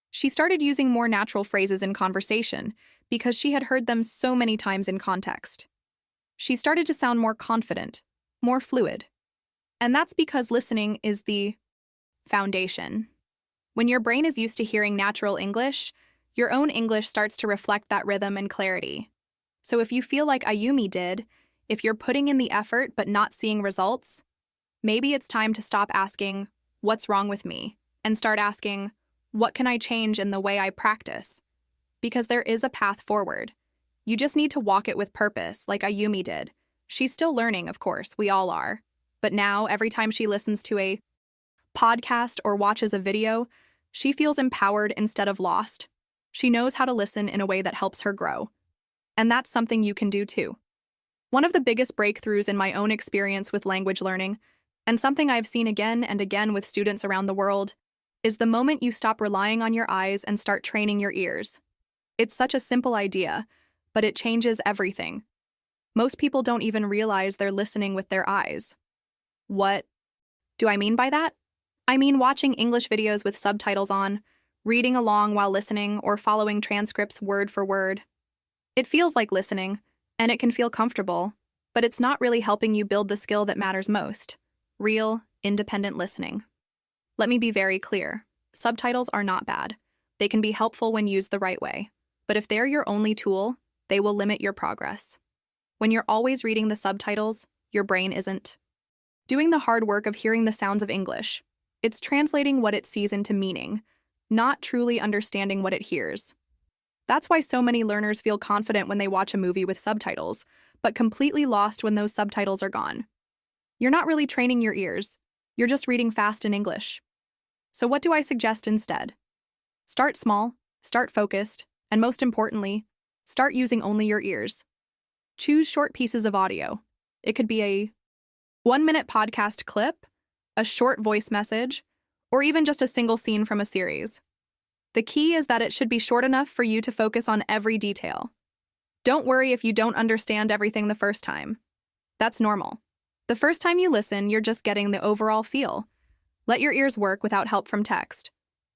She started using more natural phrases in conversation because she had heard them so many times in context. She started to sound more confident, more fluid. And that's because listening is the foundation. When your brain is used to hearing natural English, your own English starts to reflect that rhythm and clarity. So if you feel like Ayumi did, if you're putting in the effort but not seeing results, maybe it's time to stop asking, "What's wrong with me?" and start asking, "What can I change in the way I practice?" Because there is a path forward. You just need to walk it with purpose, like Ayumi did. She's still learning, of course, we all are. But now, every time she listens to a podcast or watches a video, she feels empowered instead of lost. She knows how to listen in a way that helps her grow. And that's something you can do too. One of the biggest breakthroughs in my own experience with language learning, and something I've seen again and again with students around the world, is the moment you stop relying on your eyes and start training your ears. It's such a simple idea, but it changes everything. Most people don't even realize they're listening with their eyes. What do I mean by that? I mean watching English videos with subtitles on, reading along while listening, or following transcripts word for word. It feels like listening, and it can feel comfortable, but it's not really helping you build the skill that matters most: real, independent listening. Let me be very clear. Subtitles are not bad. They can be helpful when used the right way. But if they're your only tool, they will limit your progress. When you're always reading the subtitles, your brain isn't doing the hard work of hearing the sounds of English. It's translating what it sees into meaning, not truly understanding what it hears. That's why so many learners feel confident when they watch a movie with subtitles, but completely lost when those subtitles are gone. You're not really training your ears, you're just reading fast in English. So what do I suggest instead? Start small, start focused, and most importantly, start using only your ears. Choose short pieces of audio. It could be a 1-minute podcast clip, a short voice message, or even just a single scene from a series. The key is that it should be short enough for you to focus on every detail. Don't worry if you don't understand everything the first time. That's normal. The first time you listen, you're just getting the overall feel. Let your ears work without help from text.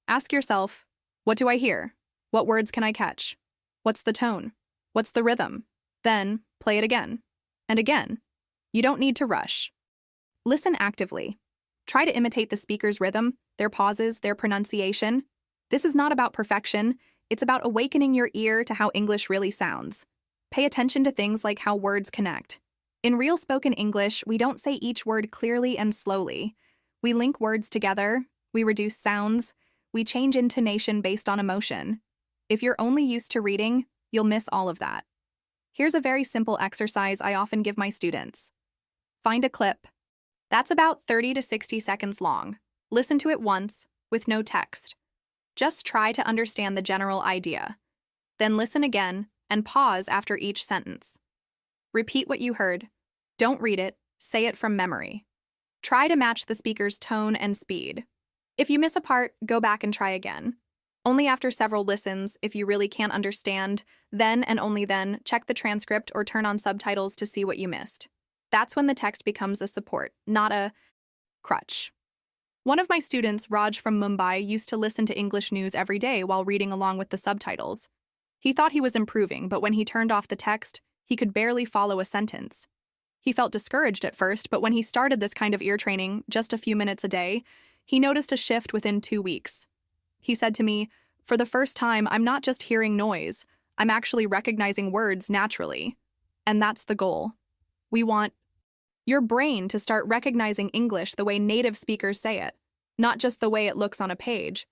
Ask yourself, what do I hear? What words can I catch? What's the tone? What's the rhythm? Then, play it again. And again. You don't need to rush. Listen actively. Try to imitate the speaker's rhythm, their pauses, their pronunciation. This is not about perfection, it's about awakening your ear to how English really sounds. Pay attention to things like how words connect. In real spoken English, we don't say each word clearly and slowly. We link words together, we reduce sounds, we change intonation based on emotion. If you're only used to reading, you'll miss all of that. Here's a very simple exercise I often give my students. Find a clip. That's about 30 to 60 seconds long. Listen to it once, with no text. Just try to understand the general idea. Then listen again and pause after each sentence. Repeat what you heard. Don't read it, say it from memory. Try to match the speaker's tone and speed. If you miss a part, go back and try again. Only after several listens, if you really can't understand, then and only then, check the transcript or turn on subtitles to see what you missed. That's when the text becomes a support, not a crutch. One of my students, Raj from Mumbai, used to listen to English news every day while reading along with the subtitles. He thought he was improving, but when he turned off the text, he could barely follow a sentence. He felt discouraged at first, but when he started this kind of ear training, just a few minutes a day, he noticed a shift within 2 weeks. He said to me, "For the first time, I'm not just hearing noise, I'm actually recognizing words naturally." And that's the goal. We want your brain to start recognizing English the way native speakers say it, not just the way it looks on a page.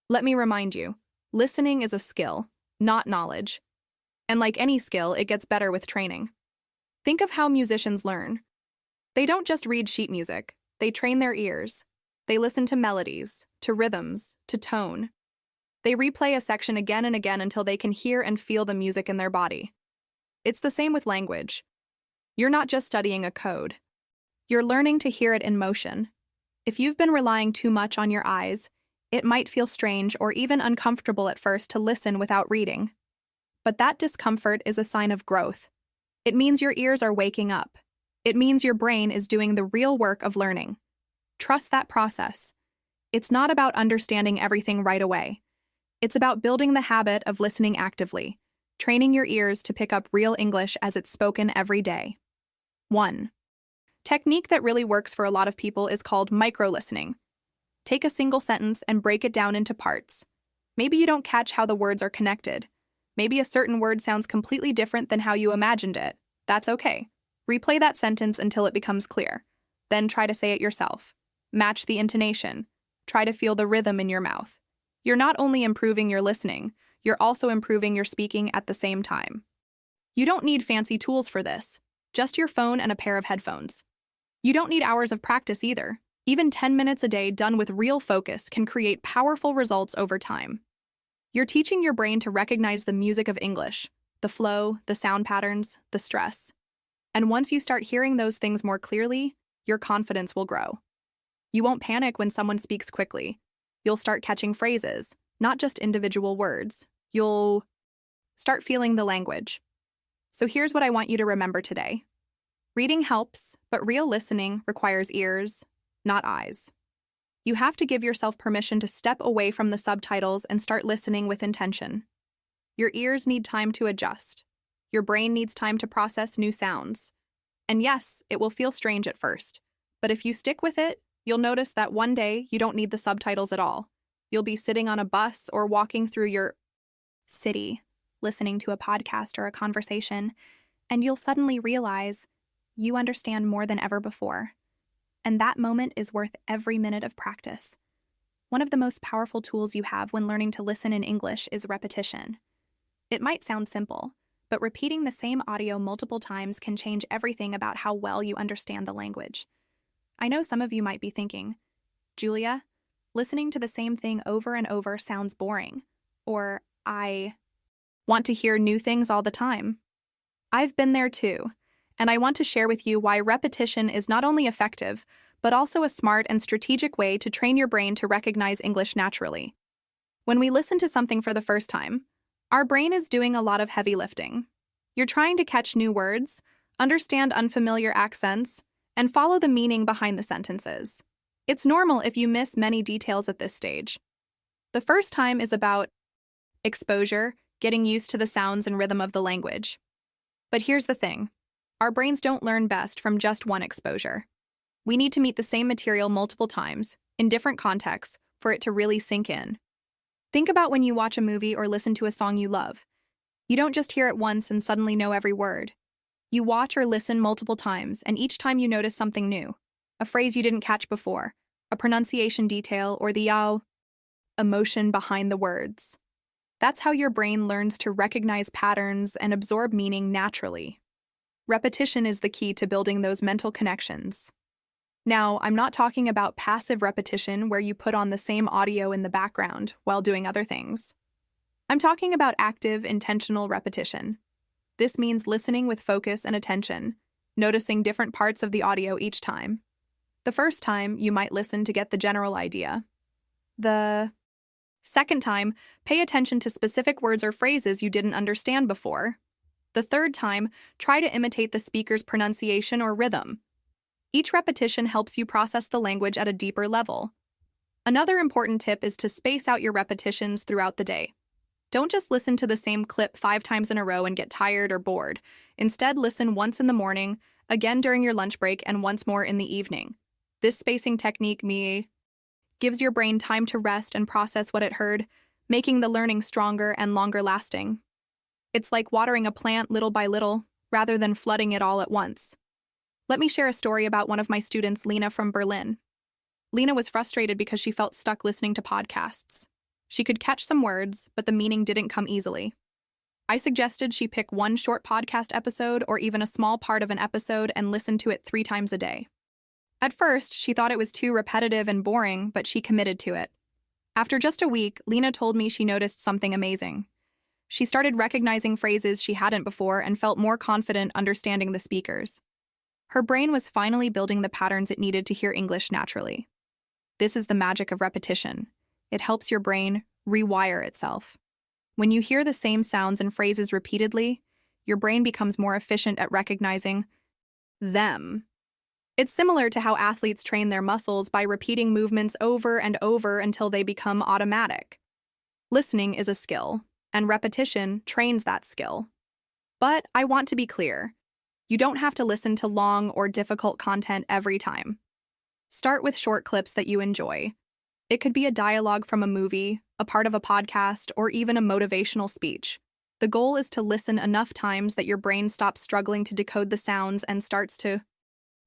Let me remind you, listening is a skill, not knowledge. And like any skill, it gets better with training. Think of how musicians learn. They don't just read sheet music, they train their ears. They listen to melodies, to rhythms, to tone. They replay a section again and again until they can hear and feel the music in their body. It's the same with language. You're not just studying a code. You're learning to hear it in motion. If you've been relying too much on your eyes, it might feel strange or even uncomfortable at first to listen without reading. But that discomfort is a sign of growth. It means your ears are waking up. It means your brain is doing the real work of learning. Trust that process. It's not about understanding everything right away. It's about building the habit of listening actively, training your ears to pick up real English as it's spoken every day. 1. Technique that really works for a lot of people is called micro-listening. Take a single sentence and break it down into parts. Maybe you don't catch how the words are connected. Maybe a certain word sounds completely different than how you imagined it. That's okay. Replay that sentence until it becomes clear. Then try to say it yourself. Match the intonation. Try to feel the rhythm in your mouth. You're not only improving your listening, you're also improving your speaking at the same time. You don't need fancy tools for this. Just your phone and a pair of headphones. You don't need hours of practice either. Even 10 minutes a day done with real focus can create powerful results over time. You're teaching your brain to recognize the music of English, the flow, the sound patterns, the stress. And once you start hearing those things more clearly, your confidence will grow. You won't panic when someone speaks quickly. You'll start catching phrases, not just individual words. You'll start feeling the language. So here's what I want you to remember today. Reading helps, but real listening requires ears, not eyes. You have to give yourself permission to step away from the subtitles and start listening with intention. Your ears need time to adjust. Your brain needs time to process new sounds. And yes, it will feel strange at first, but if you stick with it, you'll notice that one day you don't need the subtitles at all. You'll be sitting on a bus or walking through your city, listening to a podcast or a conversation, and you'll suddenly realize you understand more than ever before. And that moment is worth every minute of practice. One of the most powerful tools you have when learning to listen in English is repetition. It might sound simple, but repeating the same audio multiple times can change everything about how well you understand the language. I know some of you might be thinking, Julia, listening to the same thing over and over sounds boring, or I want to hear new things all the time. I've been there too, and I want to share with you why repetition is not only effective, but also a smart and strategic way to train your brain to recognize English naturally. When we listen to something for the first time, our brain is doing a lot of heavy lifting. You're trying to catch new words, understand unfamiliar accents, and follow the meaning behind the sentences. It's normal if you miss many details at this stage. The first time is about exposure, getting used to the sounds and rhythm of the language. But here's the thing. Our brains don't learn best from just one exposure. We need to meet the same material multiple times, in different contexts, for it to really sink in. Think about when you watch a movie or listen to a song you love. You don't just hear it once and suddenly know every word. You watch or listen multiple times, and each time you notice something new. A phrase you didn't catch before, a pronunciation detail, or the emotion behind the words. That's how your brain learns to recognize patterns and absorb meaning naturally. Repetition is the key to building those mental connections. Now, I'm not talking about passive repetition where you put on the same audio in the background while doing other things. I'm talking about active, intentional repetition. This means listening with focus and attention, noticing different parts of the audio each time. The first time, you might listen to get the general idea. The second time, pay attention to specific words or phrases you didn't understand before. The third time, try to imitate the speaker's pronunciation or rhythm. Each repetition helps you process the language at a deeper level. Another important tip is to space out your repetitions throughout the day. Don't just listen to the same clip 5 times in a row and get tired or bored. Instead, listen once in the morning, again during your lunch break, and once more in the evening. This spacing technique gives your brain time to rest and process what it heard, making the learning stronger and longer lasting. It's like watering a plant little by little, rather than flooding it all at once. Let me share a story about one of my students, Lina from Berlin. Lina was frustrated because she felt stuck listening to podcasts. She could catch some words, but the meaning didn't come easily. I suggested she pick one short podcast episode or even a small part of an episode and listen to it 3 times a day. At first, she thought it was too repetitive and boring, but she committed to it. After just a week, Lina told me she noticed something amazing. She started recognizing phrases she hadn't before and felt more confident understanding the speakers. Her brain was finally building the patterns it needed to hear English naturally. This is the magic of repetition. It helps your brain rewire itself. When you hear the same sounds and phrases repeatedly, your brain becomes more efficient at recognizing them. It's similar to how athletes train their muscles by repeating movements over and over until they become automatic. Listening is a skill, and repetition trains that skill. But I want to be clear. You don't have to listen to long or difficult content every time. Start with short clips that you enjoy. It could be a dialogue from a movie, a part of a podcast, or even a motivational speech. The goal is to listen enough times that your brain stops struggling to decode the sounds and starts to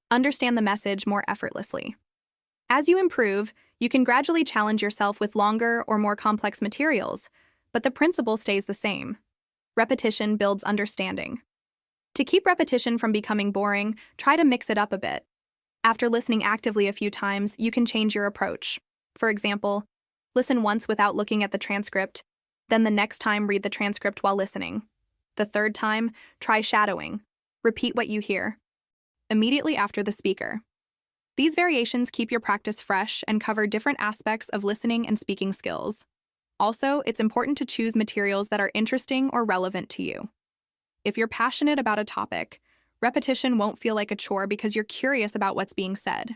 understand the message more effortlessly. As you improve, you can gradually challenge yourself with longer or more complex materials, but the principle stays the same. Repetition builds understanding. To keep repetition from becoming boring, try to mix it up a bit. After listening actively a few times, you can change your approach. For example, listen once without looking at the transcript, then the next time read the transcript while listening. The third time, try shadowing. Repeat what you hear immediately after the speaker. These variations keep your practice fresh and cover different aspects of listening and speaking skills. Also, it's important to choose materials that are interesting or relevant to you. If you're passionate about a topic, repetition won't feel like a chore because you're curious about what's being said.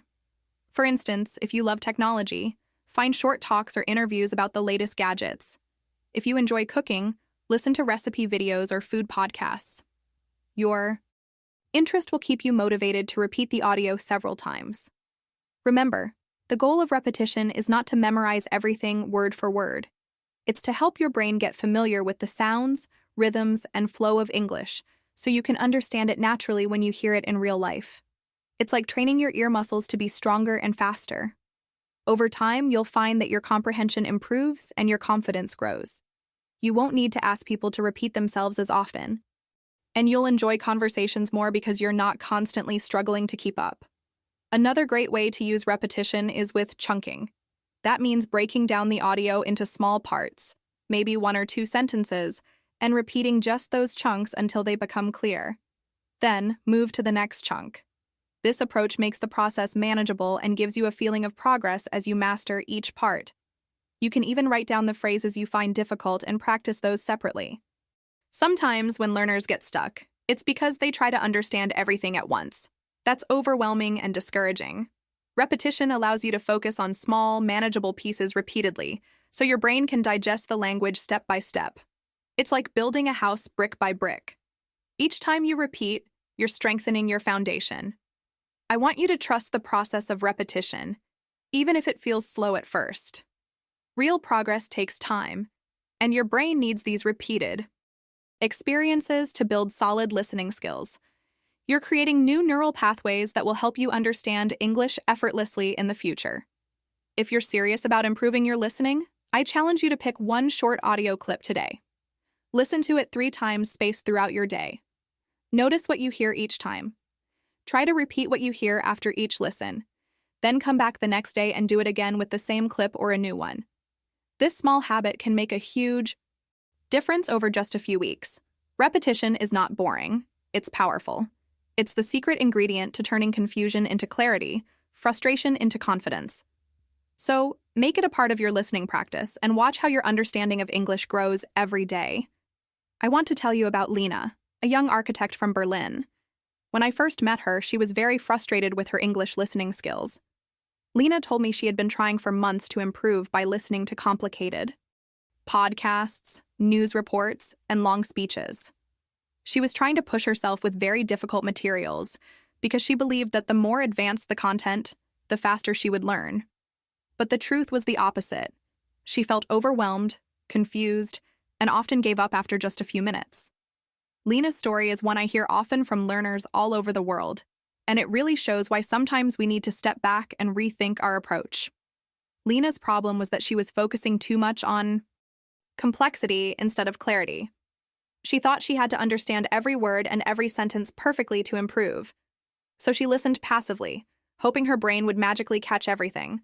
For instance, if you love technology, find short talks or interviews about the latest gadgets. If you enjoy cooking, listen to recipe videos or food podcasts. Your interest will keep you motivated to repeat the audio several times. Remember, the goal of repetition is not to memorize everything word for word. It's to help your brain get familiar with the sounds, rhythms, and flow of English, so you can understand it naturally when you hear it in real life. It's like training your ear muscles to be stronger and faster. Over time, you'll find that your comprehension improves and your confidence grows. You won't need to ask people to repeat themselves as often. And you'll enjoy conversations more because you're not constantly struggling to keep up. Another great way to use repetition is with chunking. That means breaking down the audio into small parts, maybe 1 or 2 sentences, and repeating just those chunks until they become clear. Then, move to the next chunk. This approach makes the process manageable and gives you a feeling of progress as you master each part. You can even write down the phrases you find difficult and practice those separately. Sometimes, when learners get stuck, it's because they try to understand everything at once. That's overwhelming and discouraging. Repetition allows you to focus on small, manageable pieces repeatedly, so your brain can digest the language step by step. It's like building a house brick by brick. Each time you repeat, you're strengthening your foundation. I want you to trust the process of repetition, even if it feels slow at first. Real progress takes time, and your brain needs these repeated experiences to build solid listening skills. You're creating new neural pathways that will help you understand English effortlessly in the future. If you're serious about improving your listening, I challenge you to pick one short audio clip today. Listen to it 3 times spaced throughout your day. Notice what you hear each time. Try to repeat what you hear after each listen. Then come back the next day and do it again with the same clip or a new one. This small habit can make a huge difference over just a few weeks. Repetition is not boring, it's powerful. It's the secret ingredient to turning confusion into clarity, frustration into confidence. So, make it a part of your listening practice and watch how your understanding of English grows every day. I want to tell you about Lina, a young architect from Berlin. When I first met her, she was very frustrated with her English listening skills. Lina told me she had been trying for months to improve by listening to complicated podcasts, news reports, and long speeches. She was trying to push herself with very difficult materials because she believed that the more advanced the content, the faster she would learn. But the truth was the opposite. She felt overwhelmed, confused, and often gave up after just a few minutes. Lina's story is one I hear often from learners all over the world, and it really shows why sometimes we need to step back and rethink our approach. Lina's problem was that she was focusing too much on complexity instead of clarity. She thought she had to understand every word and every sentence perfectly to improve. So she listened passively, hoping her brain would magically catch everything.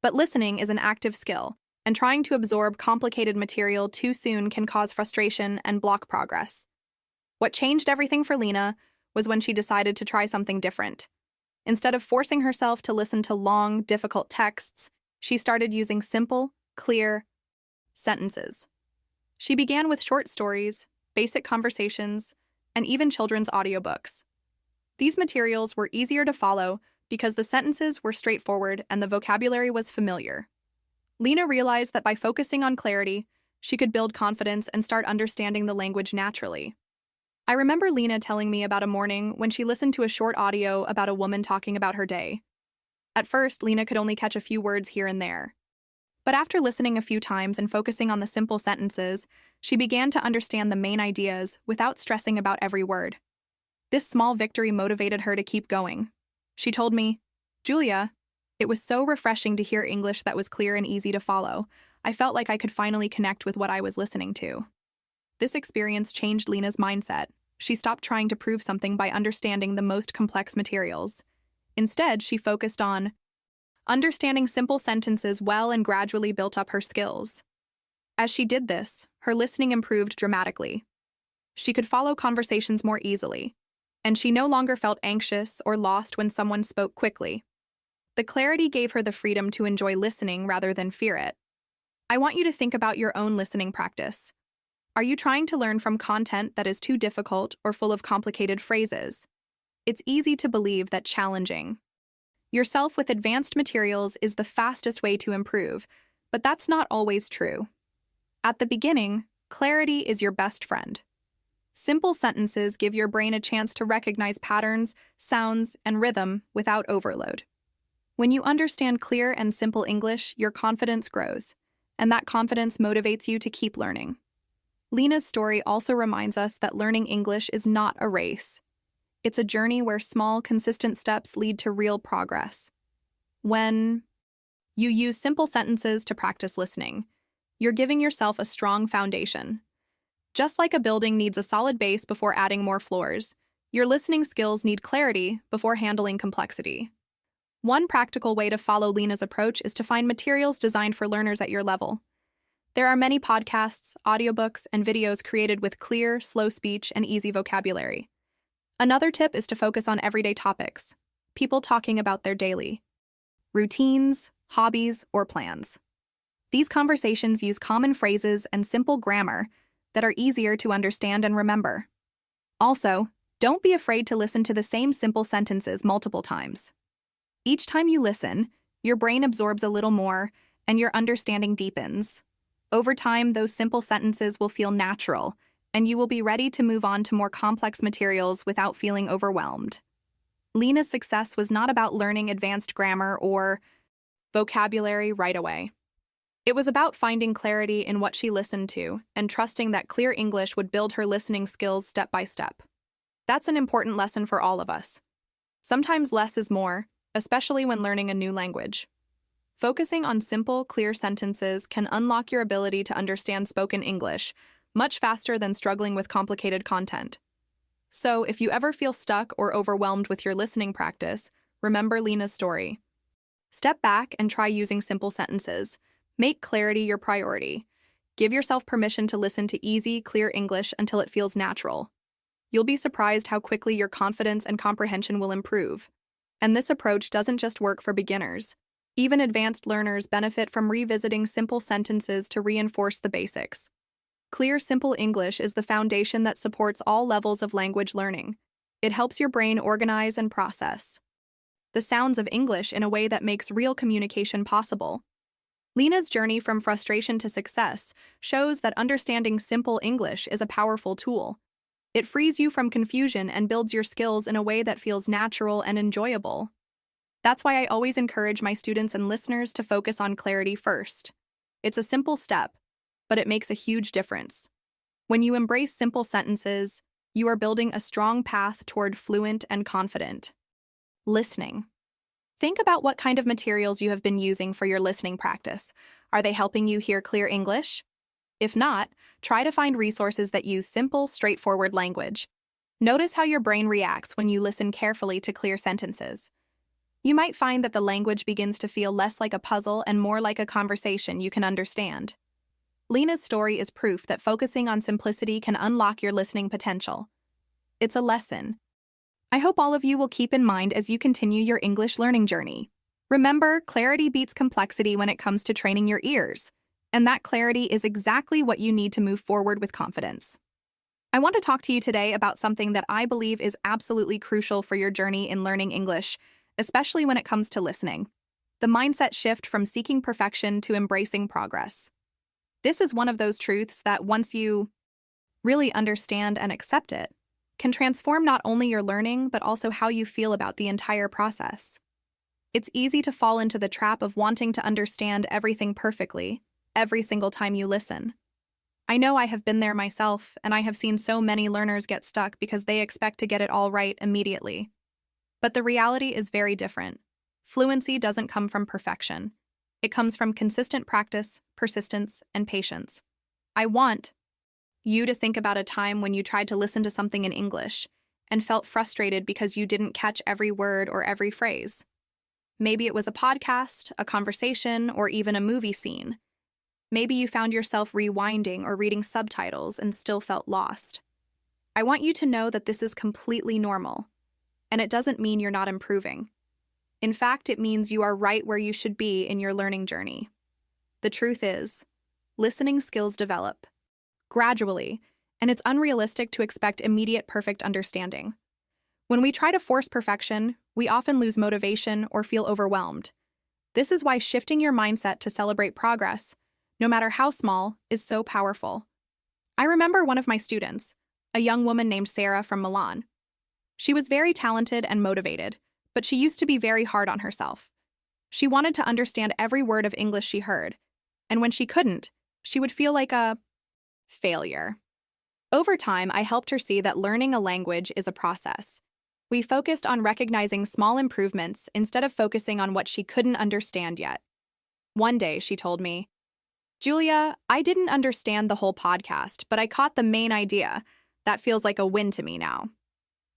But listening is an active skill, and trying to absorb complicated material too soon can cause frustration and block progress. What changed everything for Lina was when she decided to try something different. Instead of forcing herself to listen to long, difficult texts, she started using simple, clear sentences. She began with short stories, basic conversations, and even children's audiobooks. These materials were easier to follow because the sentences were straightforward and the vocabulary was familiar. Lina realized that by focusing on clarity, she could build confidence and start understanding the language naturally. I remember Lina telling me about a morning when she listened to a short audio about a woman talking about her day. At first, Lina could only catch a few words here and there. But after listening a few times and focusing on the simple sentences, she began to understand the main ideas without stressing about every word. This small victory motivated her to keep going. She told me, "Julia, it was so refreshing to hear English that was clear and easy to follow. I felt like I could finally connect with what I was listening to." This experience changed Lina's mindset. She stopped trying to prove something by understanding the most complex materials. Instead, she focused on understanding simple sentences well and gradually built up her skills. As she did this, her listening improved dramatically. She could follow conversations more easily, and she no longer felt anxious or lost when someone spoke quickly. The clarity gave her the freedom to enjoy listening rather than fear it. I want you to think about your own listening practice. Are you trying to learn from content that is too difficult or full of complicated phrases? It's easy to believe that challenging yourself with advanced materials is the fastest way to improve, but that's not always true. At the beginning, clarity is your best friend. Simple sentences give your brain a chance to recognize patterns, sounds, and rhythm without overload. When you understand clear and simple English, your confidence grows, and that confidence motivates you to keep learning. Lina's story also reminds us that learning English is not a race. It's a journey where small, consistent steps lead to real progress. When you use simple sentences to practice listening, you're giving yourself a strong foundation. Just like a building needs a solid base before adding more floors, your listening skills need clarity before handling complexity. One practical way to follow Lina's approach is to find materials designed for learners at your level. There are many podcasts, audiobooks, and videos created with clear, slow speech and easy vocabulary. Another tip is to focus on everyday topics, people talking about their daily routines, hobbies, or plans. These conversations use common phrases and simple grammar that are easier to understand and remember. Also, don't be afraid to listen to the same simple sentences multiple times. Each time you listen, your brain absorbs a little more and your understanding deepens. Over time, those simple sentences will feel natural, and you will be ready to move on to more complex materials without feeling overwhelmed. Lina's success was not about learning advanced grammar or vocabulary right away. It was about finding clarity in what she listened to and trusting that clear English would build her listening skills step by step. That's an important lesson for all of us. Sometimes less is more, especially when learning a new language. Focusing on simple, clear sentences can unlock your ability to understand spoken English much faster than struggling with complicated content. So, if you ever feel stuck or overwhelmed with your listening practice, remember Lina's story. Step back and try using simple sentences. Make clarity your priority. Give yourself permission to listen to easy, clear English until it feels natural. You'll be surprised how quickly your confidence and comprehension will improve. And this approach doesn't just work for beginners. Even advanced learners benefit from revisiting simple sentences to reinforce the basics. Clear, simple English is the foundation that supports all levels of language learning. It helps your brain organize and process the sounds of English in a way that makes real communication possible. Lina's journey from frustration to success shows that understanding simple English is a powerful tool. It frees you from confusion and builds your skills in a way that feels natural and enjoyable. That's why I always encourage my students and listeners to focus on clarity first. It's a simple step, but it makes a huge difference. When you embrace simple sentences, you are building a strong path toward fluent and confident listening. Think about what kind of materials you have been using for your listening practice. Are they helping you hear clear English? If not, try to find resources that use simple, straightforward language. Notice how your brain reacts when you listen carefully to clear sentences. You might find that the language begins to feel less like a puzzle and more like a conversation you can understand. Lina's story is proof that focusing on simplicity can unlock your listening potential. It's a lesson I hope all of you will keep in mind as you continue your English learning journey. Remember, clarity beats complexity when it comes to training your ears, and that clarity is exactly what you need to move forward with confidence. I want to talk to you today about something that I believe is absolutely crucial for your journey in learning English, especially when it comes to listening. The mindset shift from seeking perfection to embracing progress. This is one of those truths that once you really understand and accept it, can transform not only your learning, but also how you feel about the entire process. It's easy to fall into the trap of wanting to understand everything perfectly, every single time you listen. I know I have been there myself, and I have seen so many learners get stuck because they expect to get it all right immediately. But the reality is very different. Fluency doesn't come from perfection. It comes from consistent practice, persistence, and patience. I want you to think about a time when you tried to listen to something in English and felt frustrated because you didn't catch every word or every phrase. Maybe it was a podcast, a conversation, or even a movie scene. Maybe you found yourself rewinding or reading subtitles and still felt lost. I want you to know that this is completely normal, and it doesn't mean you're not improving. In fact, it means you are right where you should be in your learning journey. The truth is, listening skills develop gradually, and it's unrealistic to expect immediate perfect understanding. When we try to force perfection, we often lose motivation or feel overwhelmed. This is why shifting your mindset to celebrate progress, no matter how small, is so powerful. I remember one of my students, a young woman named Sarah from Milan. She was very talented and motivated, but she used to be very hard on herself. She wanted to understand every word of English she heard, and when she couldn't, she would feel like a failure. Over time, I helped her see that learning a language is a process. We focused on recognizing small improvements instead of focusing on what she couldn't understand yet. One day, she told me, Julia, I didn't understand the whole podcast, but I caught the main idea. That feels like a win to me now.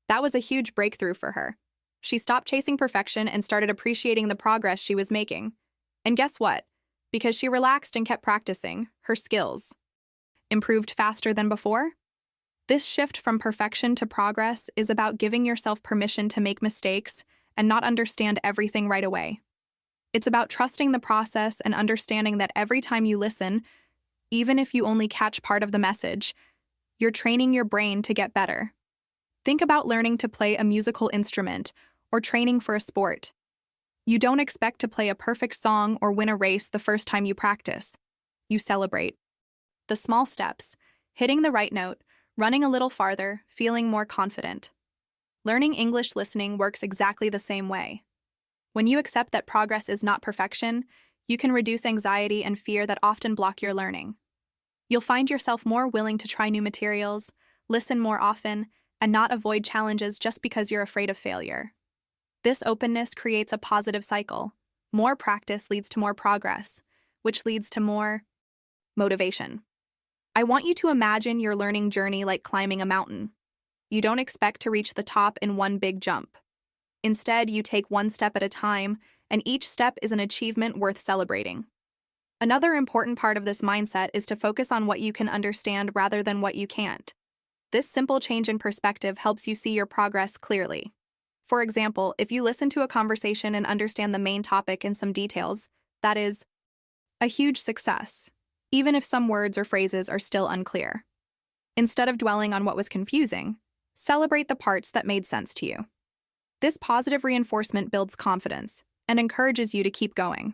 That was a huge breakthrough for her. She stopped chasing perfection and started appreciating the progress she was making. And guess what? Because she relaxed and kept practicing, her skills improved faster than before. This shift from perfection to progress is about giving yourself permission to make mistakes and not understand everything right away. It's about trusting the process and understanding that every time you listen, even if you only catch part of the message, you're training your brain to get better. Think about learning to play a musical instrument or training for a sport. You don't expect to play a perfect song or win a race the first time you practice. You celebrate the small steps, hitting the right note, running a little farther, feeling more confident. Learning English listening works exactly the same way. When you accept that progress is not perfection, you can reduce anxiety and fear that often block your learning. You'll find yourself more willing to try new materials, listen more often, and not avoid challenges just because you're afraid of failure. This openness creates a positive cycle. More practice leads to more progress, which leads to more motivation. I want you to imagine your learning journey like climbing a mountain. You don't expect to reach the top in one big jump. Instead, you take one step at a time, and each step is an achievement worth celebrating. Another important part of this mindset is to focus on what you can understand rather than what you can't. This simple change in perspective helps you see your progress clearly. For example, if you listen to a conversation and understand the main topic in some details, that is a huge success, even if some words or phrases are still unclear. Instead of dwelling on what was confusing, celebrate the parts that made sense to you. This positive reinforcement builds confidence and encourages you to keep going.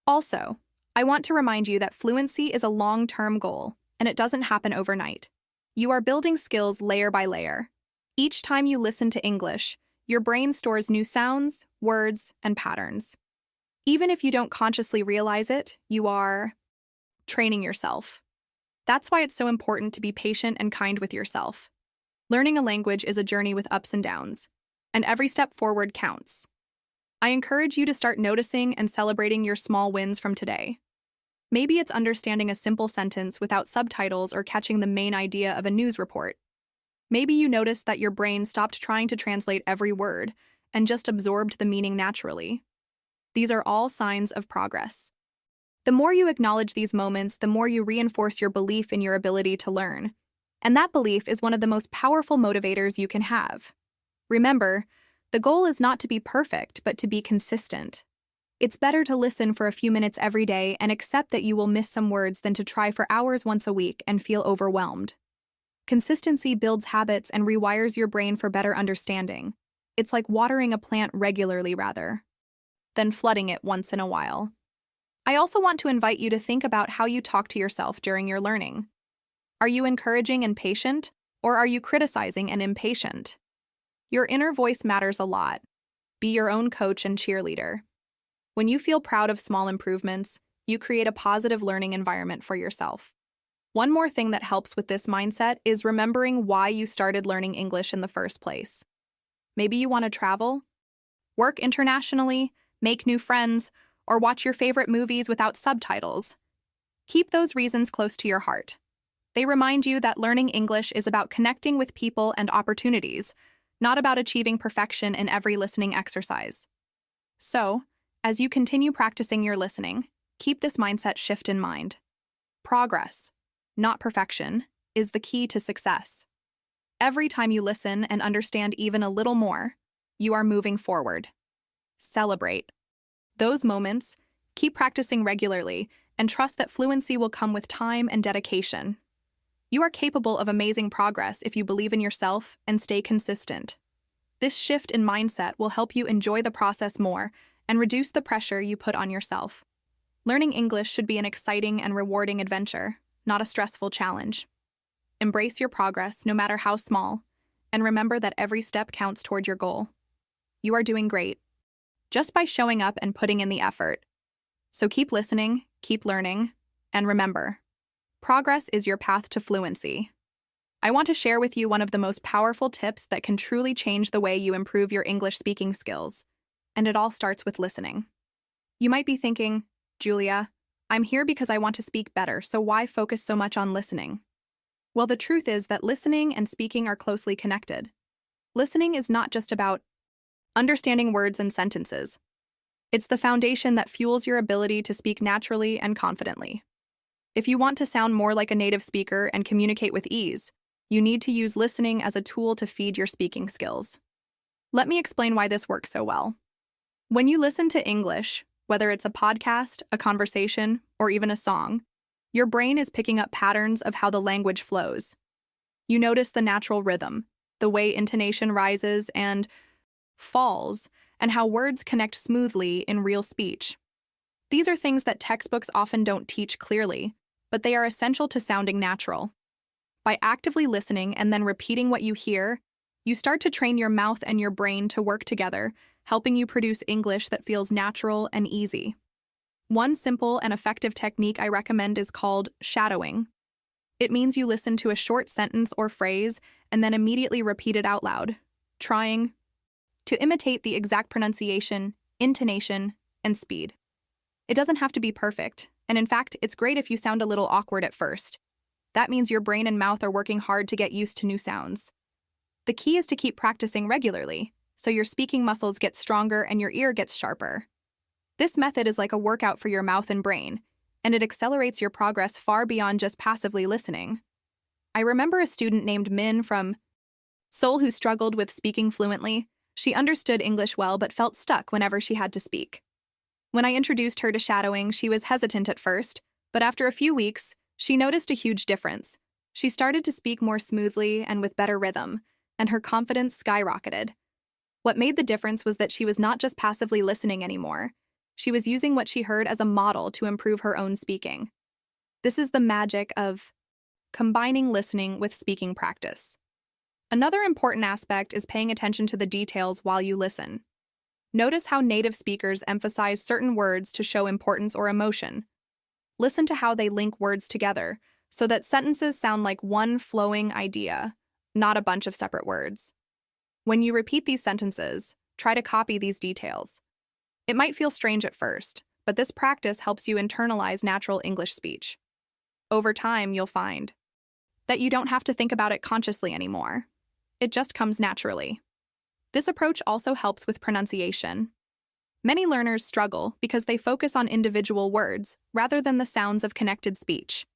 Also, I want to remind you that fluency is a long-term goal, and it doesn't happen overnight. You are building skills layer by layer. Each time you listen to English, your brain stores new sounds, words, and patterns. Even if you don't consciously realize it, you are training yourself. That's why it's so important to be patient and kind with yourself. Learning a language is a journey with ups and downs, and every step forward counts. I encourage you to start noticing and celebrating your small wins from today. Maybe it's understanding a simple sentence without subtitles or catching the main idea of a news report. Maybe you noticed that your brain stopped trying to translate every word and just absorbed the meaning naturally. These are all signs of progress. The more you acknowledge these moments, the more you reinforce your belief in your ability to learn. And that belief is one of the most powerful motivators you can have. Remember, the goal is not to be perfect, but to be consistent. It's better to listen for a few minutes every day and accept that you will miss some words than to try for hours once a week and feel overwhelmed. Consistency builds habits and rewires your brain for better understanding. It's like watering a plant regularly rather than flooding it once in a while. I also want to invite you to think about how you talk to yourself during your learning. Are you encouraging and patient, or are you criticizing and impatient? Your inner voice matters a lot. Be your own coach and cheerleader. When you feel proud of small improvements, you create a positive learning environment for yourself. One more thing that helps with this mindset is remembering why you started learning English in the first place. Maybe you want to travel, work internationally, make new friends, or watch your favorite movies without subtitles. Keep those reasons close to your heart. They remind you that learning English is about connecting with people and opportunities, not about achieving perfection in every listening exercise. So, as you continue practicing your listening, keep this mindset shift in mind. Progress, not perfection, is the key to success. Every time you listen and understand even a little more, you are moving forward. Celebrate those moments, keep practicing regularly, and trust that fluency will come with time and dedication. You are capable of amazing progress if you believe in yourself and stay consistent. This shift in mindset will help you enjoy the process more and reduce the pressure you put on yourself. Learning English should be an exciting and rewarding adventure, not a stressful challenge. Embrace your progress, no matter how small, and remember that every step counts toward your goal. You are doing great, just by showing up and putting in the effort. So keep listening, keep learning, and remember, progress is your path to fluency. I want to share with you one of the most powerful tips that can truly change the way you improve your English speaking skills, and it all starts with listening. You might be thinking, Julia, I'm here because I want to speak better, so why focus so much on listening? Well, the truth is that listening and speaking are closely connected. Listening is not just about understanding words and sentences. It's the foundation that fuels your ability to speak naturally and confidently. If you want to sound more like a native speaker and communicate with ease, you need to use listening as a tool to feed your speaking skills. Let me explain why this works so well. When you listen to English, whether it's a podcast, a conversation, or even a song, your brain is picking up patterns of how the language flows. You notice the natural rhythm, the way intonation rises and falls, and how words connect smoothly in real speech. These are things that textbooks often don't teach clearly, but they are essential to sounding natural. By actively listening and then repeating what you hear, you start to train your mouth and your brain to work together, helping you produce English that feels natural and easy. One simple and effective technique I recommend is called shadowing. It means you listen to a short sentence or phrase and then immediately repeat it out loud, trying to imitate the exact pronunciation, intonation, and speed. It doesn't have to be perfect, and in fact, it's great if you sound a little awkward at first. That means your brain and mouth are working hard to get used to new sounds. The key is to keep practicing regularly, so your speaking muscles get stronger and your ear gets sharper. This method is like a workout for your mouth and brain, and it accelerates your progress far beyond just passively listening. I remember a student named Min from Seoul who struggled with speaking fluently. She understood English well but felt stuck whenever she had to speak. When I introduced her to shadowing, she was hesitant at first, but after a few weeks, she noticed a huge difference. She started to speak more smoothly and with better rhythm, and her confidence skyrocketed. What made the difference was that she was not just passively listening anymore. She was using what she heard as a model to improve her own speaking. This is the magic of combining listening with speaking practice. Another important aspect is paying attention to the details while you listen. Notice how native speakers emphasize certain words to show importance or emotion. Listen to how they link words together so that sentences sound like one flowing idea, not a bunch of separate words. When you repeat these sentences, try to copy these details. It might feel strange at first, but this practice helps you internalize natural English speech. Over time, you'll find that you don't have to think about it consciously anymore. It just comes naturally. This approach also helps with pronunciation. Many learners struggle because they focus on individual words rather than the sounds of connected speech.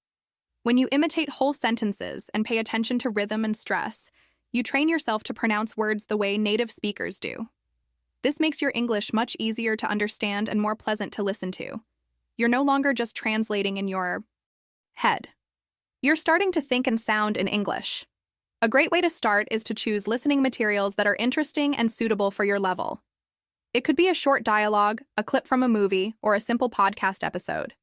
When you imitate whole sentences and pay attention to rhythm and stress, you train yourself to pronounce words the way native speakers do. This makes your English much easier to understand and more pleasant to listen to. You're no longer just translating in your head. You're starting to think and sound in English. A great way to start is to choose listening materials that are interesting and suitable for your level. It could be a short dialogue, a clip from a movie, or a simple podcast episode.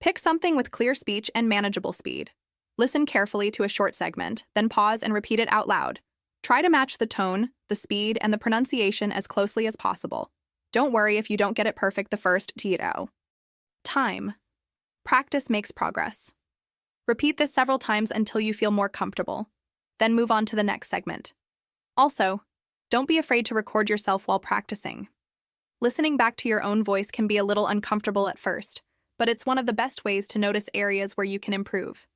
Pick something with clear speech and manageable speed. Listen carefully to a short segment, then pause and repeat it out loud. Try to match the tone, the speed, and the pronunciation as closely as possible. Don't worry if you don't get it perfect the first time. Time. Practice makes progress. Repeat this several times until you feel more comfortable. Then move on to the next segment. Also, don't be afraid to record yourself while practicing. Listening back to your own voice can be a little uncomfortable at first, but it's one of the best ways to notice areas where you can improve.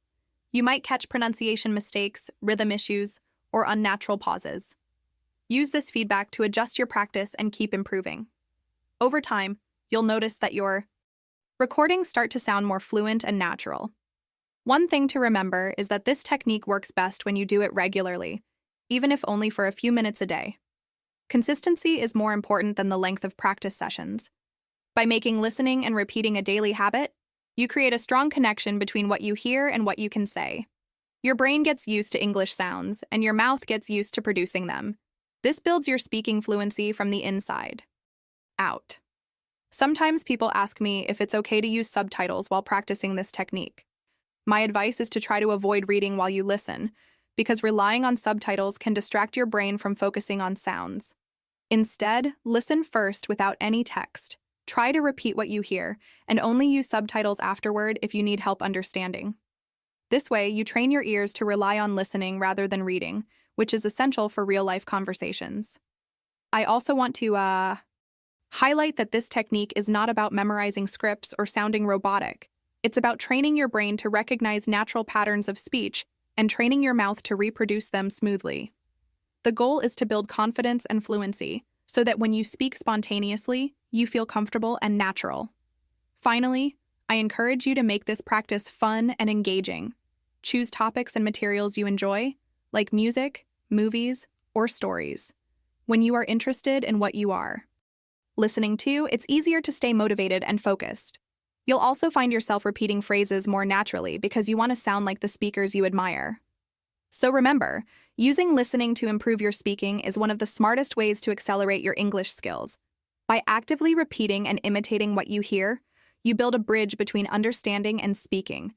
You might catch pronunciation mistakes, rhythm issues, or unnatural pauses. Use this feedback to adjust your practice and keep improving. Over time, you'll notice that your recordings start to sound more fluent and natural. One thing to remember is that this technique works best when you do it regularly, even if only for a few minutes a day. Consistency is more important than the length of practice sessions. By making listening and repeating a daily habit, you create a strong connection between what you hear and what you can say. Your brain gets used to English sounds, and your mouth gets used to producing them. This builds your speaking fluency from the inside out. Sometimes people ask me if it's okay to use subtitles while practicing this technique. My advice is to try to avoid reading while you listen, because relying on subtitles can distract your brain from focusing on sounds. Instead, listen first without any text. Try to repeat what you hear, and only use subtitles afterward if you need help understanding. This way, you train your ears to rely on listening rather than reading, which is essential for real-life conversations. I also want to highlight that this technique is not about memorizing scripts or sounding robotic. It's about training your brain to recognize natural patterns of speech and training your mouth to reproduce them smoothly. The goal is to build confidence and fluency so that when you speak spontaneously, you feel comfortable and natural. Finally, I encourage you to make this practice fun and engaging. Choose topics and materials you enjoy, like music, movies, or stories. When you are interested in what you are listening to, it's easier to stay motivated and focused. You'll also find yourself repeating phrases more naturally because you want to sound like the speakers you admire. So remember, using listening to improve your speaking is one of the smartest ways to accelerate your English skills. By actively repeating and imitating what you hear, you build a bridge between understanding and speaking.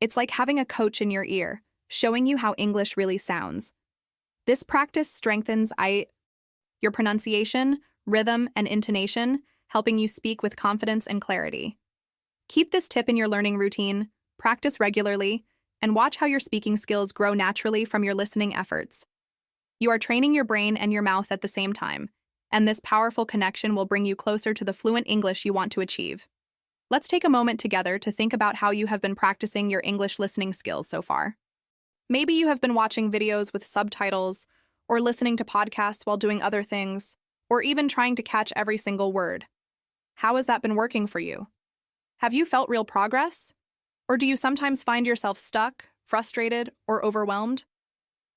It's like having a coach in your ear, showing you how English really sounds. This practice strengthens your pronunciation, rhythm, and intonation, helping you speak with confidence and clarity. Keep this tip in your learning routine, practice regularly, and watch how your speaking skills grow naturally from your listening efforts. You are training your brain and your mouth at the same time, and this powerful connection will bring you closer to the fluent English you want to achieve. Let's take a moment together to think about how you have been practicing your English listening skills so far. Maybe you have been watching videos with subtitles, or listening to podcasts while doing other things, or even trying to catch every single word. How has that been working for you? Have you felt real progress? Or do you sometimes find yourself stuck, frustrated, or overwhelmed?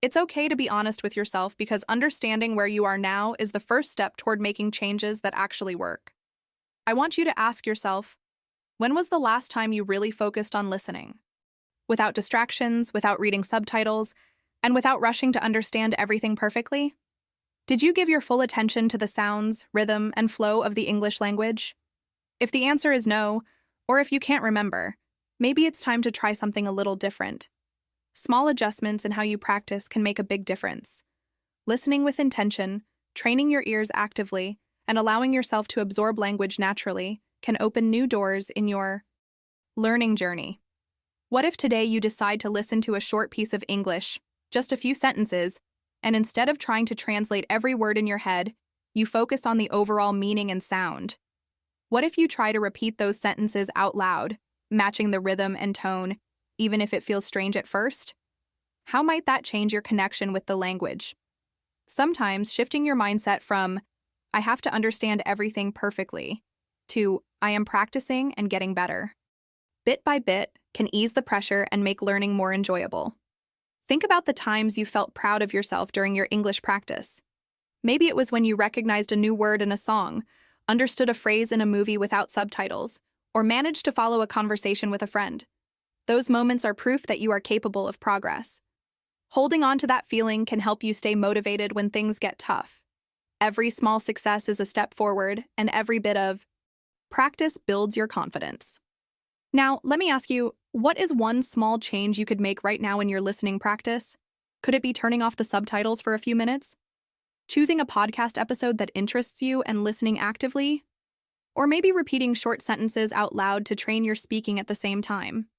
It's okay to be honest with yourself because understanding where you are now is the first step toward making changes that actually work. I want you to ask yourself, when was the last time you really focused on listening? Without distractions, without reading subtitles, and without rushing to understand everything perfectly? Did you give your full attention to the sounds, rhythm, and flow of the English language? If the answer is no, or if you can't remember, maybe it's time to try something a little different. Small adjustments in how you practice can make a big difference. Listening with intention, training your ears actively, and allowing yourself to absorb language naturally can open new doors in your learning journey. What if today you decide to listen to a short piece of English, just a few sentences, and instead of trying to translate every word in your head, you focus on the overall meaning and sound? What if you try to repeat those sentences out loud, matching the rhythm and tone, even if it feels strange at first? How might that change your connection with the language? Sometimes shifting your mindset from, I have to understand everything perfectly, to, I am practicing and getting better, bit by bit, can ease the pressure and make learning more enjoyable. Think about the times you felt proud of yourself during your English practice. Maybe it was when you recognized a new word in a song, understood a phrase in a movie without subtitles, or managed to follow a conversation with a friend. Those moments are proof that you are capable of progress. Holding on to that feeling can help you stay motivated when things get tough. Every small success is a step forward, and every bit of practice builds your confidence. Now, let me ask you, what is one small change you could make right now in your listening practice? Could it be turning off the subtitles for a few minutes? Choosing a podcast episode that interests you and listening actively? Or maybe repeating short sentences out loud to train your speaking at the same time?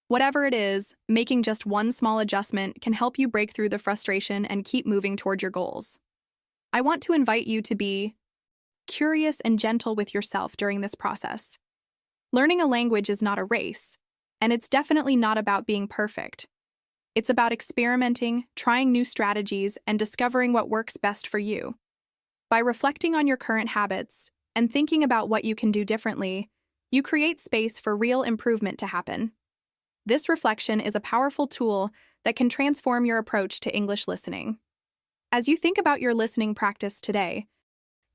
Whatever it is, making just one small adjustment can help you break through the frustration and keep moving toward your goals. I want to invite you to be curious and gentle with yourself during this process. Learning a language is not a race, and it's definitely not about being perfect. It's about experimenting, trying new strategies, and discovering what works best for you. By reflecting on your current habits and thinking about what you can do differently, you create space for real improvement to happen. This reflection is a powerful tool that can transform your approach to English listening. As you think about your listening practice today,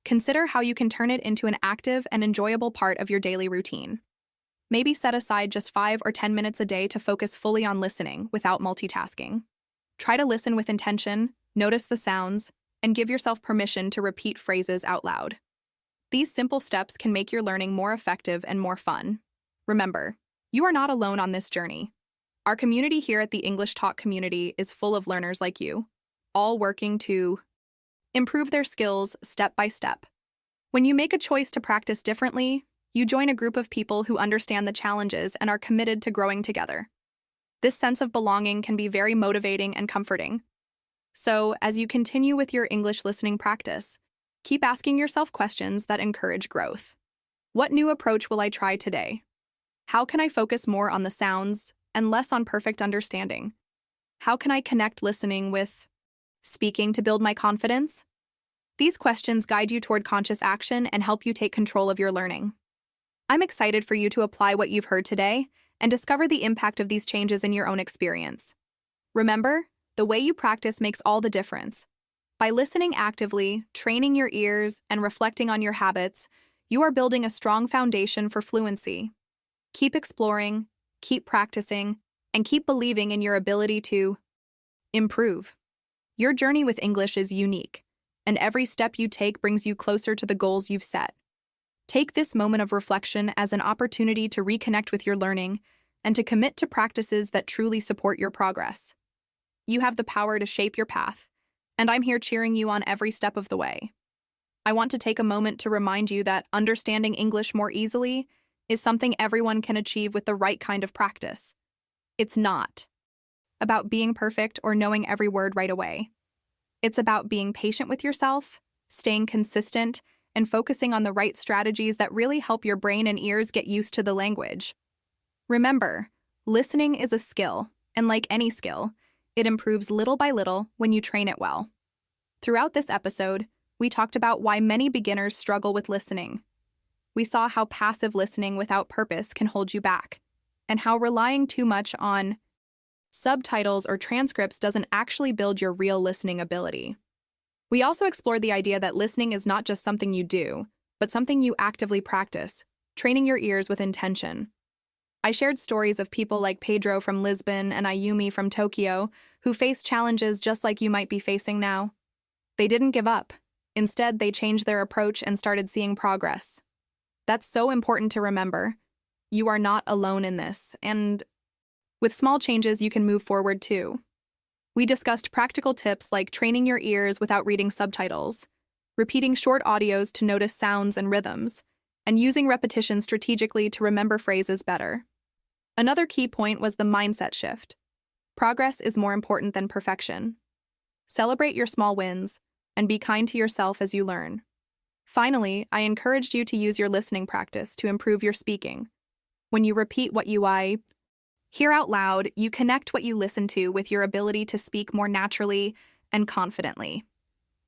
consider how you can turn it into an active and enjoyable part of your daily routine. Maybe set aside just 5 or 10 minutes a day to focus fully on listening without multitasking. Try to listen with intention, notice the sounds, and give yourself permission to repeat phrases out loud. These simple steps can make your learning more effective and more fun. Remember, you are not alone on this journey. Our community here at the English Talk community is full of learners like you, all working to improve their skills step by step. When you make a choice to practice differently, you join a group of people who understand the challenges and are committed to growing together. This sense of belonging can be very motivating and comforting. So, as you continue with your English listening practice, keep asking yourself questions that encourage growth. What new approach will I try today? How can I focus more on the sounds and less on perfect understanding? How can I connect listening with speaking to build my confidence? These questions guide you toward conscious action and help you take control of your learning. I'm excited for you to apply what you've heard today and discover the impact of these changes in your own experience. Remember, the way you practice makes all the difference. By listening actively, training your ears, and reflecting on your habits, you are building a strong foundation for fluency. Keep exploring, keep practicing, and keep believing in your ability to improve. Your journey with English is unique, and every step you take brings you closer to the goals you've set. Take this moment of reflection as an opportunity to reconnect with your learning and to commit to practices that truly support your progress. You have the power to shape your path, and I'm here cheering you on every step of the way. I want to take a moment to remind you that understanding English more easily is something everyone can achieve with the right kind of practice. It's not about being perfect or knowing every word right away. It's about being patient with yourself, staying consistent, and focusing on the right strategies that really help your brain and ears get used to the language. Remember, listening is a skill, and like any skill, it improves little by little when you train it well. Throughout this episode, we talked about why many beginners struggle with listening. We saw how passive listening without purpose can hold you back, and how relying too much on subtitles or transcripts doesn't actually build your real listening ability. We also explored the idea that listening is not just something you do, but something you actively practice, training your ears with intention. I shared stories of people like Pedro from Lisbon and Ayumi from Tokyo who faced challenges just like you might be facing now. They didn't give up. Instead, they changed their approach and started seeing progress. That's so important to remember. You are not alone in this, and with small changes, you can move forward too. We discussed practical tips like training your ears without reading subtitles, repeating short audios to notice sounds and rhythms, and using repetition strategically to remember phrases better. Another key point was the mindset shift. Progress is more important than perfection. Celebrate your small wins and be kind to yourself as you learn. Finally, I encouraged you to use your listening practice to improve your speaking. When you repeat what you hear out loud, you connect what you listen to with your ability to speak more naturally and confidently.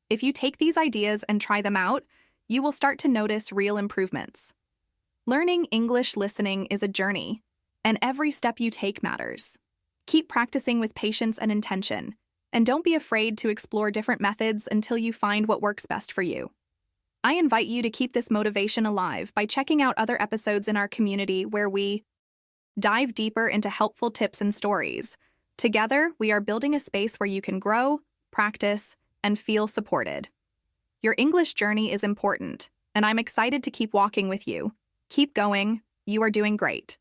If you take these ideas and try them out, you will start to notice real improvements. Learning English listening is a journey, and every step you take matters. Keep practicing with patience and intention, and don't be afraid to explore different methods until you find what works best for you. I invite you to keep this motivation alive by checking out other episodes in our community where we dive deeper into helpful tips and stories. Together, we are building a space where you can grow, practice, and feel supported. Your English journey is important, and I'm excited to keep walking with you. Keep going. You are doing great.